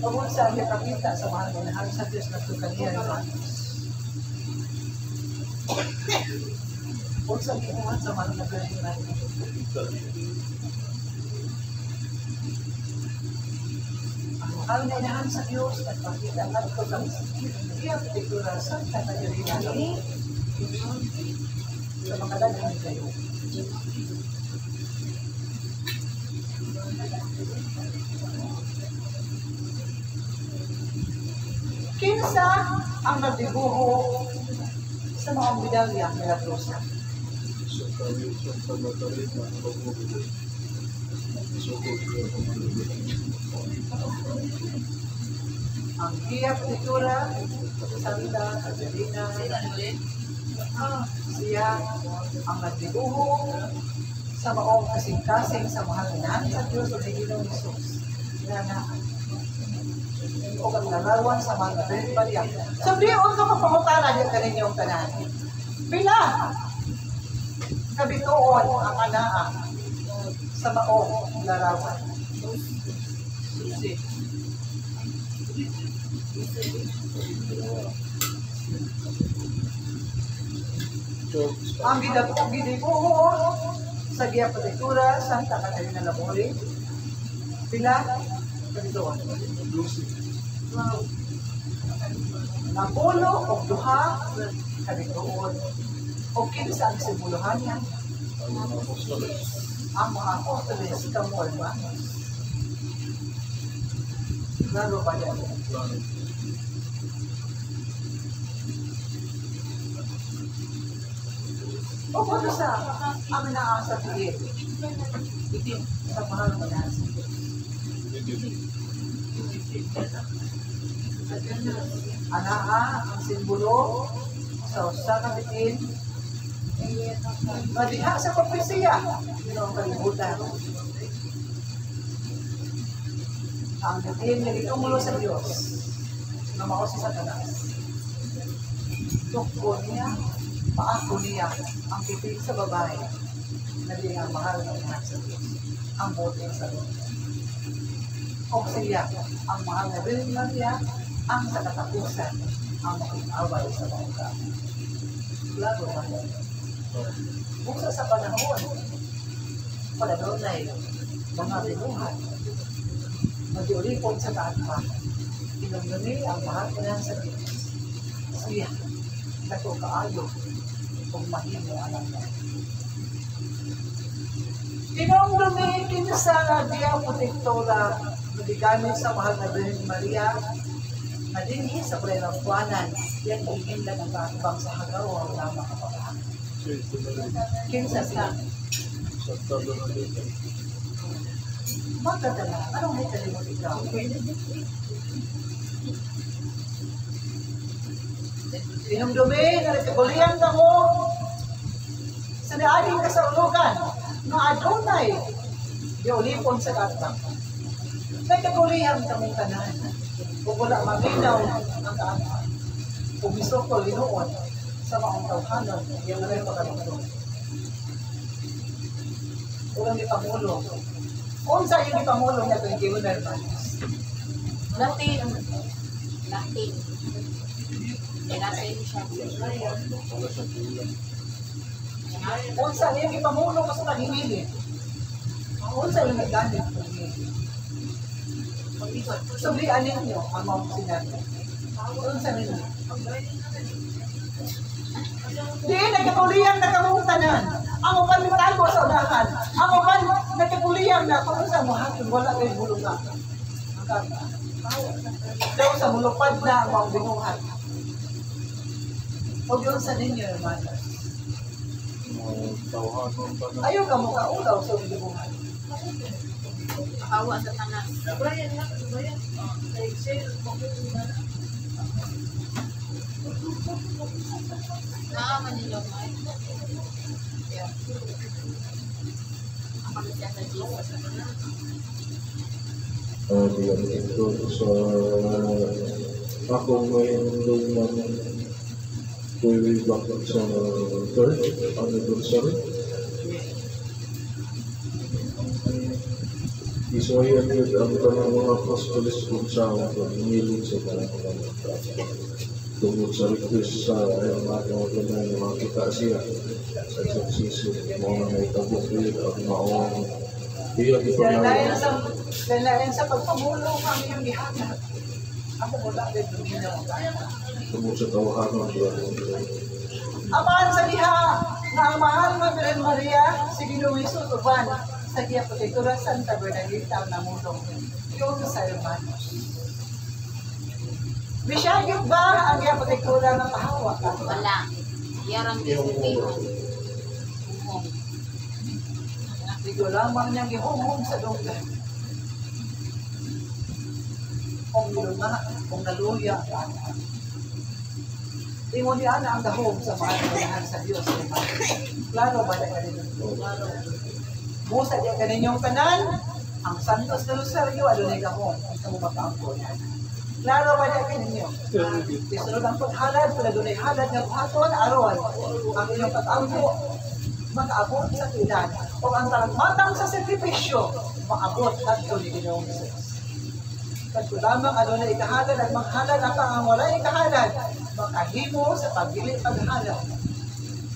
Pagod sa iyang kapita sa mahal na inahan sa Diyos na tukaniya ng Diyos. O sa ginuhan sa mahal na Birhen Maria. Ang mahal na inahan sa Diyos at pakita at pagkakas. Iya Protektora Santa Catarina Laon. sa makadaghan kayo. Kinsa ang nagdibuho sa mga medalya milagrosa? Sa tawid sa Magdalena, pagbubuhay. Sugod niya ang Ang Gia Pintura, Santa Catalina, siya ang nagdibuho sa maong kasing-kasing sa mahanginan sa Diyos o ni Ginoong Hesus. Na o ang larawan sa mga Maria. So, diyon ka mapamutana din ka ninyong tanan. Bila, kabituon ang anaa sa maong larawan. Susi. Ang gidibuho sa Gia Pintura, Santa Catalina Labori. Bila, kabituon. Napulo o duha kabituon o kinsa ang simuluhan niya ang mga apostoles kamorma lalo ba yan o kung sa ang naasa tiye sa mahal mo na anaa ang simbolo sa usa ka bitin madiha sa propesiya ang kalibutan ang bitin na gitumulo sa Diyos na mao si Satanas tukko niya paako niya ang pitig sa babae na di ang mahal ng mga sa Diyos ang bote sa Diyos o siya ang mahal na Birhen Maria ang sa katapusan ang makikaway sa mga kami. Lalo na mo. Busa sa panahon, pala doon ay mga binuhan. Mag-iulipon sa taatma. Inumdumi ang mahal na sa Diyos. Siya, nato kaayo kung mahimo alam na. Inumdumi kinsa Gia Pintura magigamit sa mahal na Birhen Maria na dinhi sa Prenang Kuanan, yan hingin lang ang kaatbang sa hagaw ang lamang kapagahan. Kinsa sila? sa talo ng dito. Magdadala, anong may kalimot ikaw? Dinumdumi, nalikabulihan ka mo, sa naading ka sa ulugan, na adunay, diulipon sa kaatbang. May kabulihan ka mong tanan. Kung wala maminaw ang kaangan, kung gusto ko linuon sa mga tawhanon, yung na rin pagkaluto. Ulang di Pangulo. Kung sa yung di Pangulo na ito yung giunan man. Latin. Latin. Latin siya. Kung sa yung di Pangulo kasi kanilili. Kung sa yung nagganit kanilili. Sublian ninyo ang mga sinabi. Kung sa ninyo. Di, nagkakuliyang na kamungtanan. Ang uban talbo sa unahan. Ang uban nagkakuliyang na kung sa mga wala kayong bulungan. Daw sa mulupad na ang mga binuhat. O yun sa ninyo, hermano. Tawhanon pa na. Ayaw ka mo kaulaw sa binuhat. Awa sa tanas. Naaman nila may. Ang pagkasya sa Jesus. Diyan ito sa ako ngayon doon ng way back sa third anniversary. Isuwayan yun ang tanong mga apostoles kung saan ako hiniling sa kanang tungkol sa request sa mga kita siya sa exorcism, mga may tabukid at maong iyan ipangalaman. Dahil sa pagpamulong kami yung gihanap. Ako wala din luminaw. Tungkol sa tawahanon. Aman sa diha, na ang mahal nga Birhen Maria, si Ginoong Hesus uban sa Gia Protectora Santa Bernadita na mulong yung sa hermanos. Bisyagit ba ang Gia Protectora ng pahawa ka? Wala. Yarang disipino. Dito lamang niyang gihumog sa dunggan. Kung luma, kung naluya, imo niya na ang dahog sa mga kanahan sa Diyos. Klaro ba na ganito? Klaro. Musa niya kaninyong tanan, ang Santos na Rosario, adunay dahog. Ito mo makaangko yan. Klaro ba niya kaninyo? Isunod ang paghalad, kung adunay halad nga buhaton, aron. Ang inyong pag-angko, makaabot sa tulan. O ang talagmatang sa sakripisyo, maabot at ni Ginoong Hesus. Kadto lamang adunay ikahalad at maghalad at ang wala ikahalad, makahimo sa pagdili paghalad.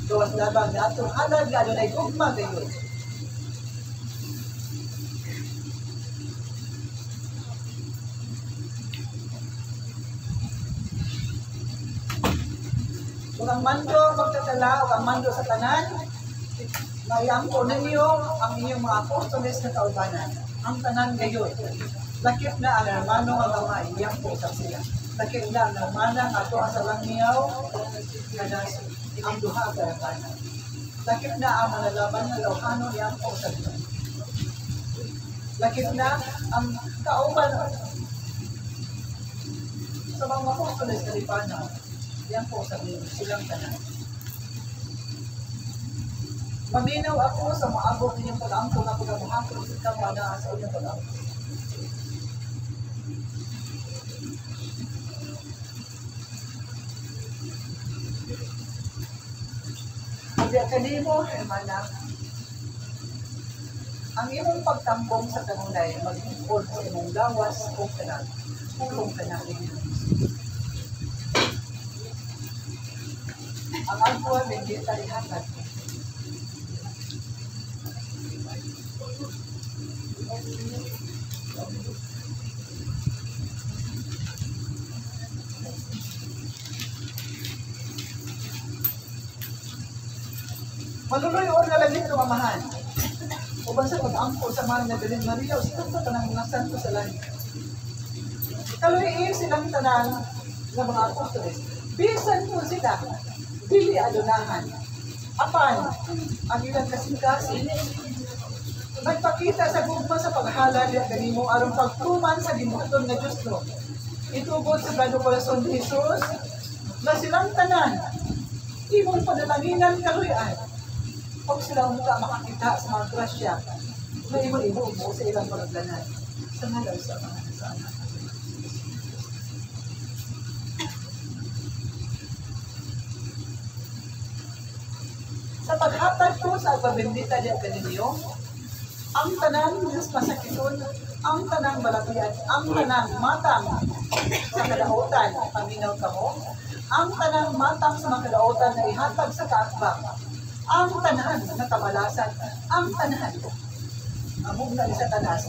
Gawas labang na atong halad nga adunay gugma gayon. Kung ang mando magtatala o ang mando sa tanan, mayampo ninyo ang inyong mga apostoles na kaubanan. Ang tanan gayon. Lakip na ang hermano ang mga iyampo sa sila. Lakip na ang hermana nga ito sa langyaw na ang duha ka hermana. Lakip na ang manalaban na lauhano iyampo sa sila. Lakip na ang kauban sa mga apostoles na lipanaw. Iyampo sa silang tanan. Maminaw ako sa maabot ninyong pag-angko na pag-amuhangko sa kamana sa inyong pag-angko. Hindi kanimo, hermana, ang imong pagtambong sa kanunay mag-ipod sa imong gawas o kanang pulong kanang inyong. Ang agwa, bendita lihatag. Maluluyon na lang dito mamahan. Uban sa pag-angko sa mga na Birhen Maria, silang pa tanang mga santo sa langit. Kaluiin silang tanan ng mga apostoles. Bisan po sila, dili adunahan. Apan, ang ilang kasing-kasing, nagpakita sa gugma sa paghalad at kanimo aron pagtuman sa gimuton nga Diyos no. Itugod sa Sagrado Corazon de Jesus, na silang tanan, imong padalanginan kaluyan. Huwag sila muka makakita sa mga grasya na ibo mo sa ilang panaglanan. Sa ngalan sa mga nasana. Sa paghatag ko sa pagbendita niya kaninyo, ang tanang masakiton, ang tanang balapian, ang tanang matang sa kadautan, paminaw ka mo, ang tanang matang sa mga kadautan na ihatag sa kaakbang, ang tanan na kamalasan, ang tanan, amog na sa tanas,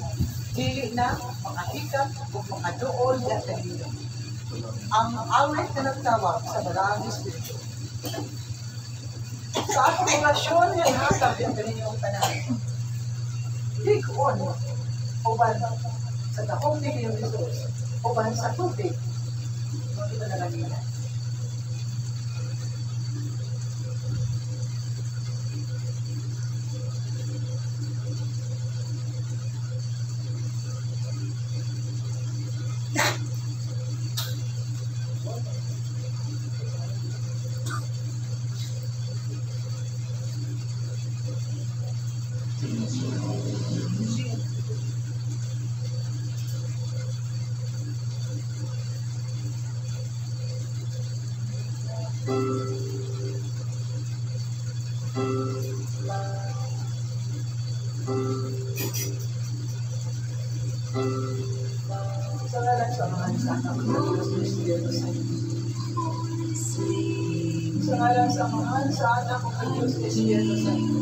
dili na mga hikap o mga dool at kanino. Ang awit na nagtawag sa Balaang Espiritu. Sa akong orasyon niya ihatag yung kaninyong tanan. Hikon, uban sa tahong ni Ginoong Hesus, uban sa tubig, ito na lang nila. Sa ngalan sa mga anak ng Diyos na Espiritu Santo. Sa ngalan sa mga anak ng Diyos na Espiritu Santo.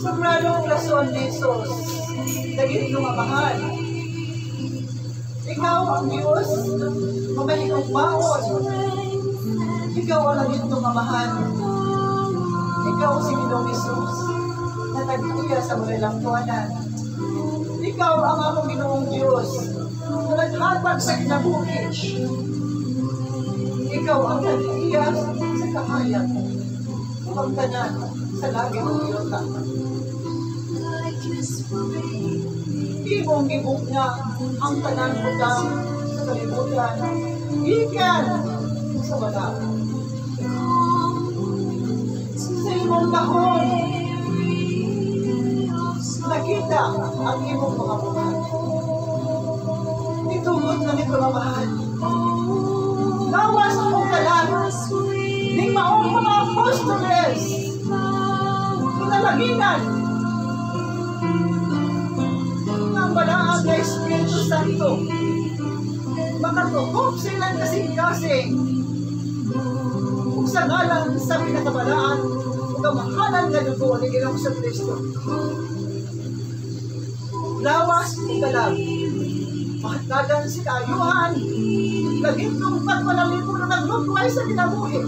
Sagradong rason pagkalon ni Jesus, naging lumamahal. Ikaw ang Diyos, mamalikong baon. Ikaw ang naging lumamahal. Ikaw si Ginoong Jesus, na nagtiya sa marilang tuwanan. Ikaw ang among Ginoong Diyos, na naghatag sa kinabuhi. Ikaw ang nagtiya sa kahayag, pagtanan sa lagi ng iyota. Ibong gibong niya ang tanan butang sa kalibutan. Ikan sa wala. Sa imong kahon, nakita ang imong mga buhay. Itugod na ni kamamahal. Lawas mong talan. Ning maong mga apostoles. Pinalagingan. Ang balaang na Espiritu Santo. Makatukop silang kasing-kasing. Kung sa ngalan sa pinakabalaan, kamahalan na dugo ni Ginoong sa Kristo. Lawas mong talan. Mahatagan si kayuhan. Laging lumpat walang libo na naglutuay sa kinabuhi.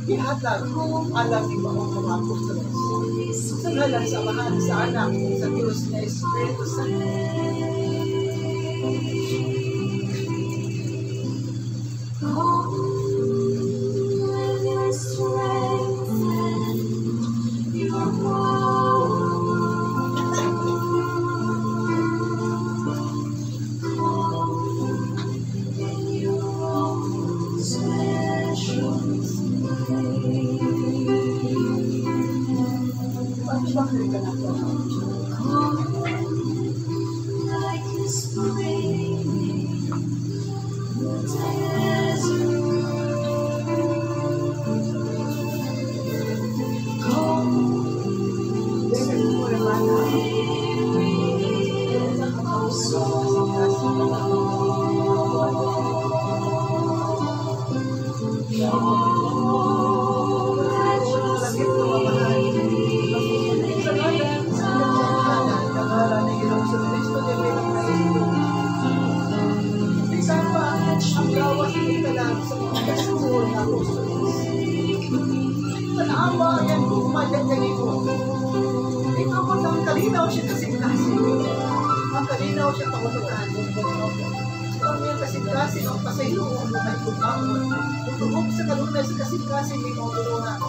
Ihatag alam ni mga apostoles. Sa ngalan sa Amahan, sa Anak, sa Diyos na Espiritu Santo. Kalinaw siya kasing-kasing. Ang kalinaw siya pangulutan. Ang iyang kasing-kasing ang pasayo ang lumay kumamon. Tugog sa kalunay sa kasing-kasing may mawuluhan.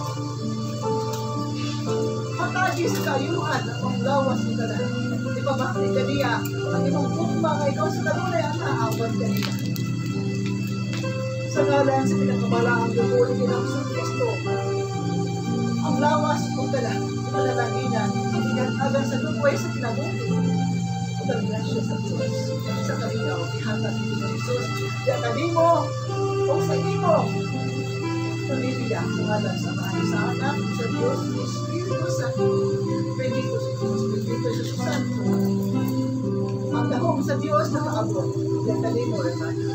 Matagi sa kayuhan ang lawas ng talan. Ipabakti ka niya ang imong kumba nga ikaw sa kalunay ang naawad ka niya. Sa ngalan sa pinakabalaang dugo ni Ginoong sa Kristo, ang lawas ng talan, malalaginan, agan sa lukway sa kinabuhi. Utalgan siya sa Diyos. Sa kalinaw, ihatag ni Jesus. Kaya kanimo, o sa imo, pamilya, ngalan sa Mahal sa Anak, sa Diyos, sa Espiritu Santo. Bendito sa Diyos, bendito sa Santo. Ang dahong sa Diyos na kaabot. Kaya kanimo, hermano.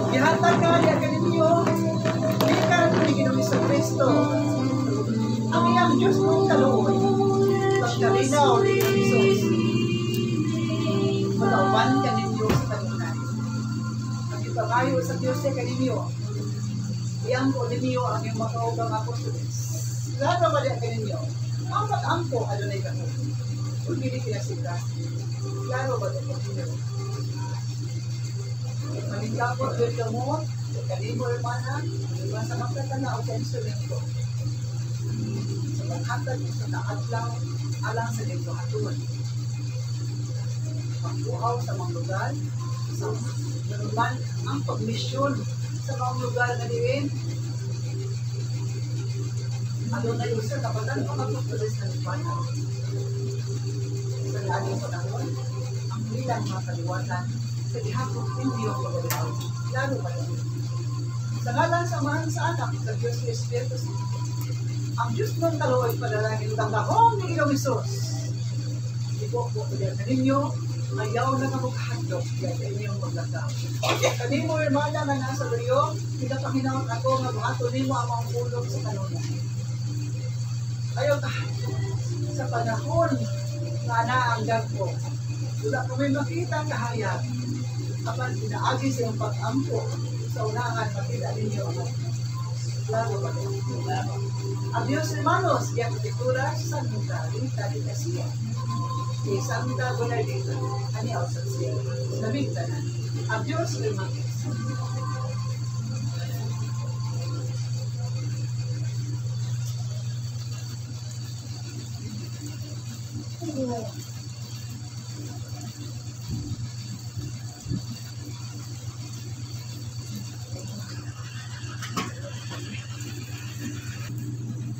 Gihatag ka niya kaninyo, di ka ni Ginoong Kristo. Ang iyang Diyos mong kaluoy, pagkalinaw ni Jesus. Malauban ka ninyo sa talunan. Ang ipangayo sa Diyos ay kaninyo, iyang po ninyo ang iyong makaubang apostoles. Lalo ba niya kaninyo, ang pag-ampo adunay ka mo. Kung hindi kinasigas, lalo ba niya kaninyo. Maningkapot doon ka mo, kanimo hermana, iba sa magkatanaw sa instrumento. Sa paghatag sa naadlaw, alang sa dito hatuan. Pagbuhaw sa mga lugar, sa nanuman ang pagmisyon sa mga lugar na diin. Ano na yung sa kapatan pa magpapatulis ng ipana. Sa ating panahon, ang bilang mga kaliwatan sa gihapon hindi yung pagkaliw. Lalo pa yun. Sa ngalan sa mahal sa anak, sa Diyos ni Espiritu Santo, ang Diyos ng talo ay padalangin ng dahong ni Ginoong Hesus. Ipo po kaya kaninyo, ayaw na kamukhandok kaya sa inyong maglakaw. Kanimo hermana na nasa luyo, pinapahinawat ako nga buhato nimo ang mga ulog sa kanuna. Ayaw ka, sa panahon na naanggan ko, wala kami makita kahayag, kapag pinaagi sa iyong pag-ampo, sa unahan, makita ninyo ako. Lalo ba ito? Adios hermanos, kaya katikura, Santa Rita de Casilla. Si Santa Bernardita, ani ako sa siya. Sabing tanan. Adios hermanos.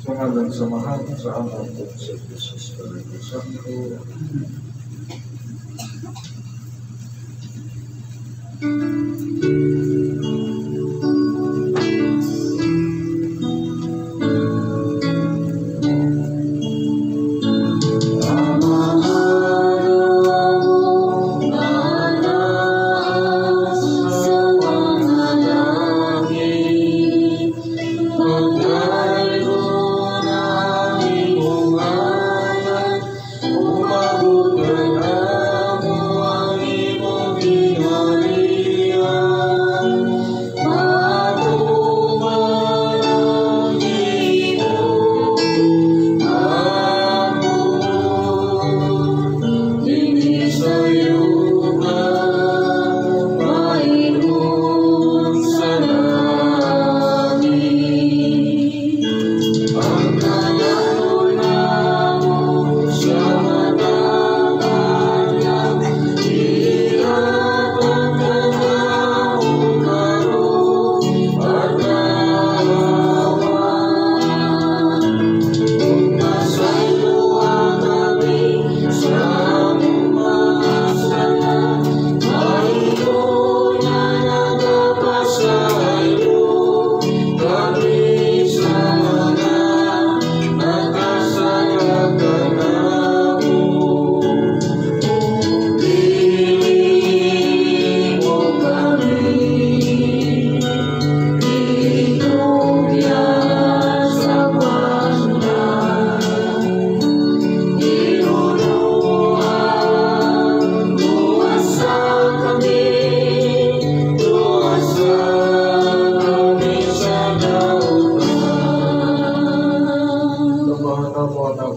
Sa ngalan sa mahal sa anak ko sa Jesus Christ Santo. Umabuti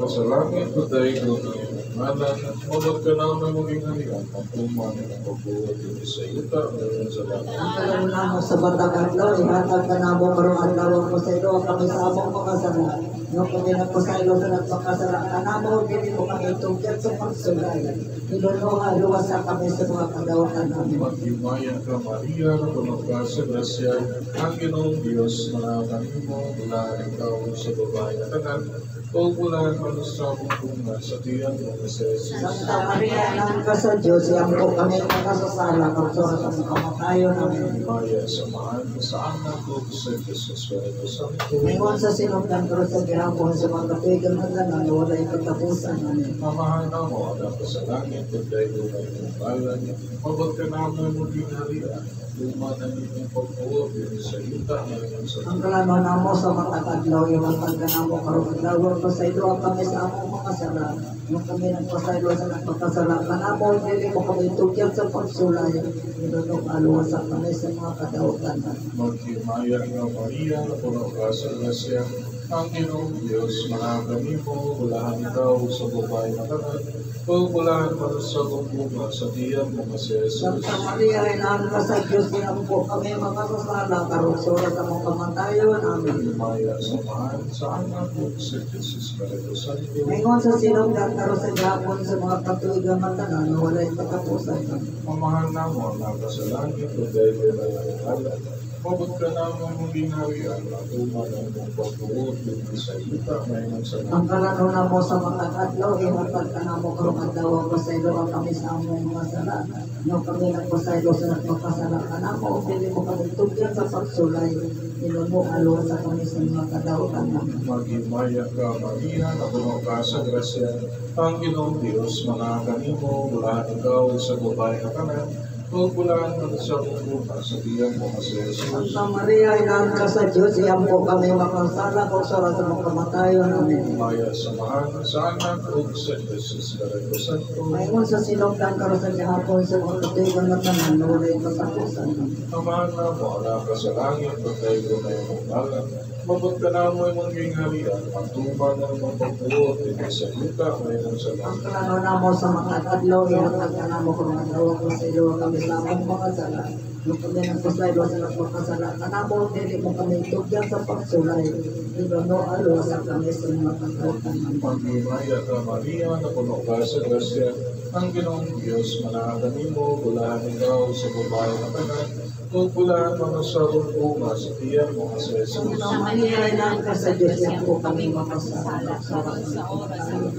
ka sa langit, patay ko na iyong ngalan, mabot ka namin maging halian, at umanin ang pagbuhat din sa iyuta, ngayon sa langit. Ang kalaunan mo sa batang adlaw, ihatag ka na mo karong adlaw ko sa ilo, kami sa among makasala. No kami nagpasaylo sa nagpakasala ka na mo, dili mo kami itugyan sa pagsulay. Ilunuha, luwasa kami sa mga kadawatan namin. Maghimayan ka, Maria, na puno ka sa grasya, ang Ginoong Diyos, manakanin mo, mula ikaw sa babae na tanan, o mula ka sa bunga sa tiyan mo na sa Jesus. Santa Maria, nang ka sa Diyos, iyang po kami nakasasala, kapsura sa mga kamatayon namin. Maya, samahan mo sa anak ko sa Jesus Espiritu Santo. Ngayon sa sinugdan pero sa ginapon sa mga katigang na tanan, wala yung katapusan namin. Mamahan na mo, anak ko sa langit, pagday ko na iyong balan, mabot ka namin mo dinarian, lumanan iyong pagbuhat din sa iyuta, ngayon sa Ang kalano na mo sa matataglaw, yung pagka na mo karong adlaw, pasaylo kami sa among mga sala. Nung kami nagpasaylo sa nagpagkasala, kanamo, hindi mo kami tugyan sa pagsulay. Nilunong aluwasan kami sa mga kadautan. Maghimaya nga Maria, na puno ka sa grasya, ang Ginoong Diyos, manakanin mo, bulahan ikaw sa babae na tanan, o bulahan ka sa bunga sa tiyan mo na si Jesus. Santa Maria, inaan ka sa Diyos, yan po kami makasasala, karusura sa mga kamatayon namin. Maya, samahan sa anak ko sa Jesus Espiritu Santo. Ngayon sa sinugdan, karo sa gapon sa mga katuigang matanan, wala yung katapusan. Mamahan na mo, anak ka sa langit, pagday ko na iyong ngalan, mabot ka namin mong ginarian, at umanan mong pagbuhat din sa iyuta, ngayon sa Ang langit. kalano na mo sa matataglaw, ihatag ka na mo karong adlaw, pasaylo ka kami sa among mga sala. No kami nagpasaylo sa nagpapasala ka na mo, pili mo kami tugyan sa pagsulay. Iluno aluwa sa kami sa mga kadautan namin. Maghimaya ka, Maria, na puno ka sa grasya, ang Ginoong Diyos, manakanin mo, bulahan ikaw sa babae na tanan, o bulahan ka sa bunga sa tiyan mo na si Jesus. Santa Maria, inaan ka sa Diyos, iyan po kami makasala, kausara sa mga kamatayon namin. Maya, samahan sa anak ko sa Jesus Espiritu Santo. Ngayon sa sinugdan, karo sa gihapon sa mga katuigang matanan, wala yung katapusan. Amahan na mo, anak ka sa langit, pagday ko na iyong ngalan, mabot ka na mo yung gingharian, at tuman na mong pagbuhat din sa iyuta, ngayon sa Ang langit. plano na mo sa matataglaw, ihatag ka na mo kung nagawa ko sa iyo kami sa among mga sala. Nung kami nagpasaylo sa nagpapasala, ka na mo, dili mo kami tugyan sa pagsulay. Iluno aluwasan kami sa mga kadautan namin. Maghimaya ka, Maria, na puno ka sa grasya, ang Ginoong Diyos, manakanin mo, bulahan ikaw sa babae na tanan, o bulahan ka sa bunga sa tiyan mo na si Jesus. Santa Maria, inaan ka sa Diyos, yan po kami makasala sa mga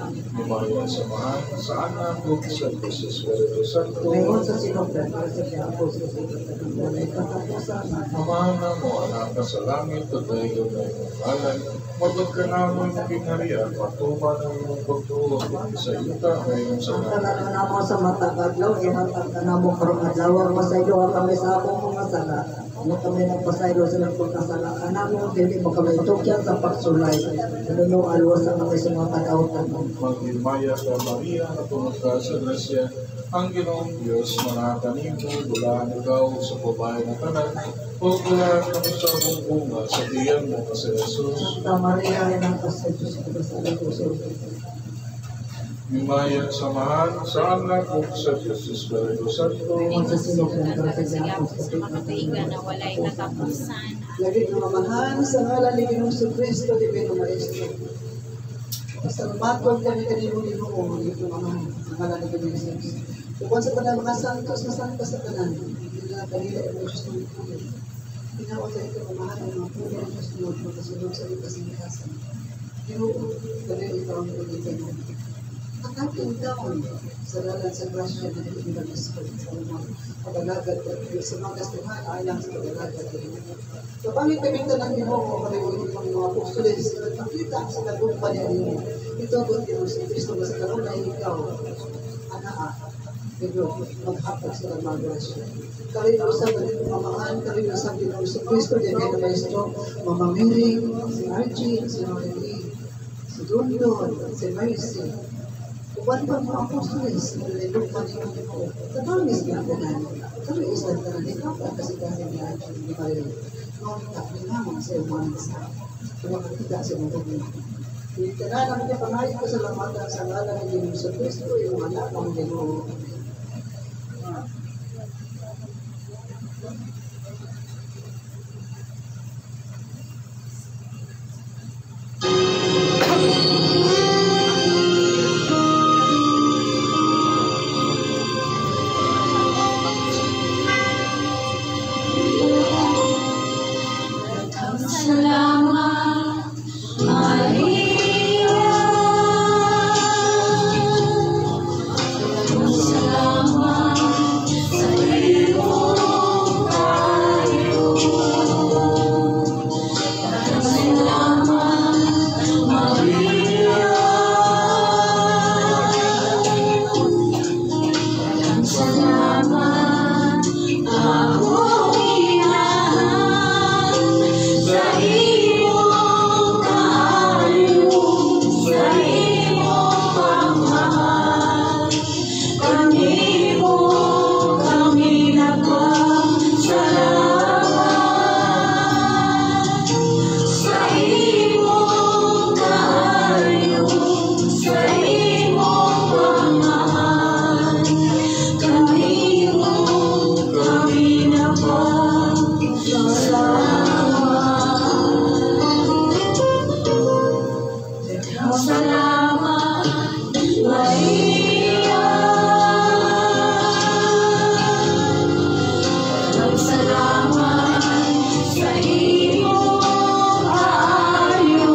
Maya, samahan sa anak ko sa Jesus Espiritu Santo. Ngayon sa sinugdan, karo sa gihapon sa sinugdan, wala yung katapusan. Amahan na mo, anak ka sa langit, pagday ko na iyong ngalan, mabot ka na mo yung gingharian, patuman na iyong pagtuot din sa iyuta, ngayon sa Ang langit. kalano na mo sa matataglaw, ihatag ka na mo karong adlaw, masaylo kami sa among mga sala. Nung kami nagpasaylo sa nagpagkasala ka na mo, dili mo kami tugyan sa pagsulay. Iluno aluwasan kami sa mga kadautan namin. Maghimaya ka, Maria, na puno ka sa grasya, ang Ginoong Diyos, manakanin mo, bulahan ikaw sa babae na tanan, o bulahan kami sa bunga sa tiyan mo na si Jesus. Santa Maria, inang ka sa Diyos, kasala ko sa Himaya, samahan sa anak ko sa Jesus Espiritu Santo. Ngayon sa sinugdan, karo sa Sa gihapon gapos sa mga kaigan na walay katapusan. Lagi na mamahan sa ngalan ni Ginoong Kristo, Divino Maestro. Basta matod kami kanino ni Noong, ito mamahan sa ngalan ni Ginoong Jesus. Kung sa tanan mga santos na santos sa tanan, hindi na kanila ang Diyos ng puno. Tinawag sa ito mamahan ang mga puno ng Diyos ng magkasunod sa ito sa ikasan. Ginoo, kanila ito ang pagkikita. Ang ating taon sa lalan sa grasya na hindi sa mga pag-alagad sa mga kastuhan alang sa pag-alagad. So, pangit pamita ng Ginoo, marinig ng mga apostles, nakita sa kagumpa niya rin. Ito ang Ginoo si Kristo sa karoon na ikaw, anaa, Ginoo, maghapag sa mga grasya. Karino sa pamamahan, karino sa Ginoo si Kristo, Divino Maestro, mamamiring, si Archie, si Noeli, si Dundon, si Mercy, uban pa mga apostoles, nalilog pa niyo ko. Tatamis niya ako na. Pero isa na rin ako kasi kasi niya ni Maria. Noong nakakilangin sa umahan sa. Kaya makita sa mga pagkakas. Itanan namin ka pangayos ko sa lamatan sa ngalan ng Diyos sa Kristo, yung anak ng Ginoo. Salamat, Maria. Salamat sa iyong kayo. Salamat, Maria. Salamat, akong inahan sa iyong kayo, sa iyong pagmamahal. Kami nagpasalamat sa iyong kayo, sa iyong pagmamahal. Kami nagpasalamat. Salamat, Maria. Salamat sa iyong kayo.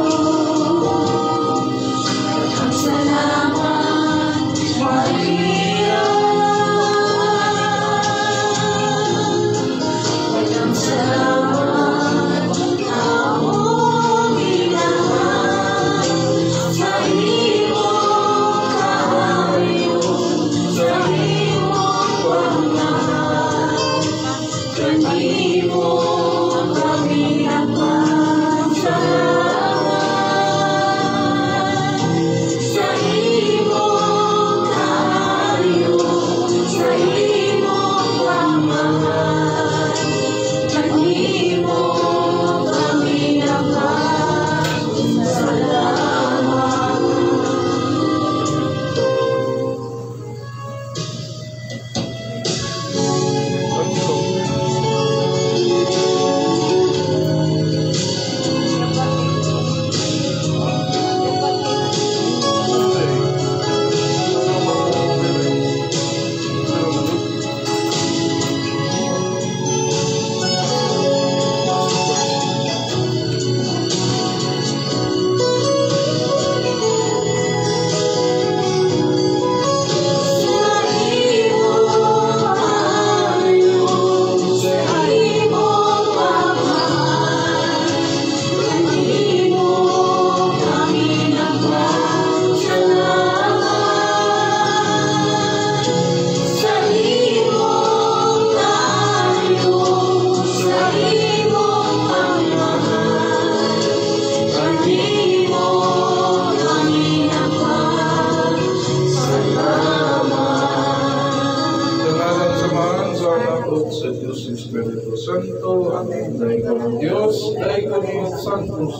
Salamat, Maria. Salamat, akong inahan sa iyong kayo, sa iyong pagmamahal. Kami nagpasalamat sa iyong kayo, sa iyong pagmamahal. Kami sa Diyos Espiritu Santo. Amen. Dahil ko ng Diyos, dahil ko ng Santos.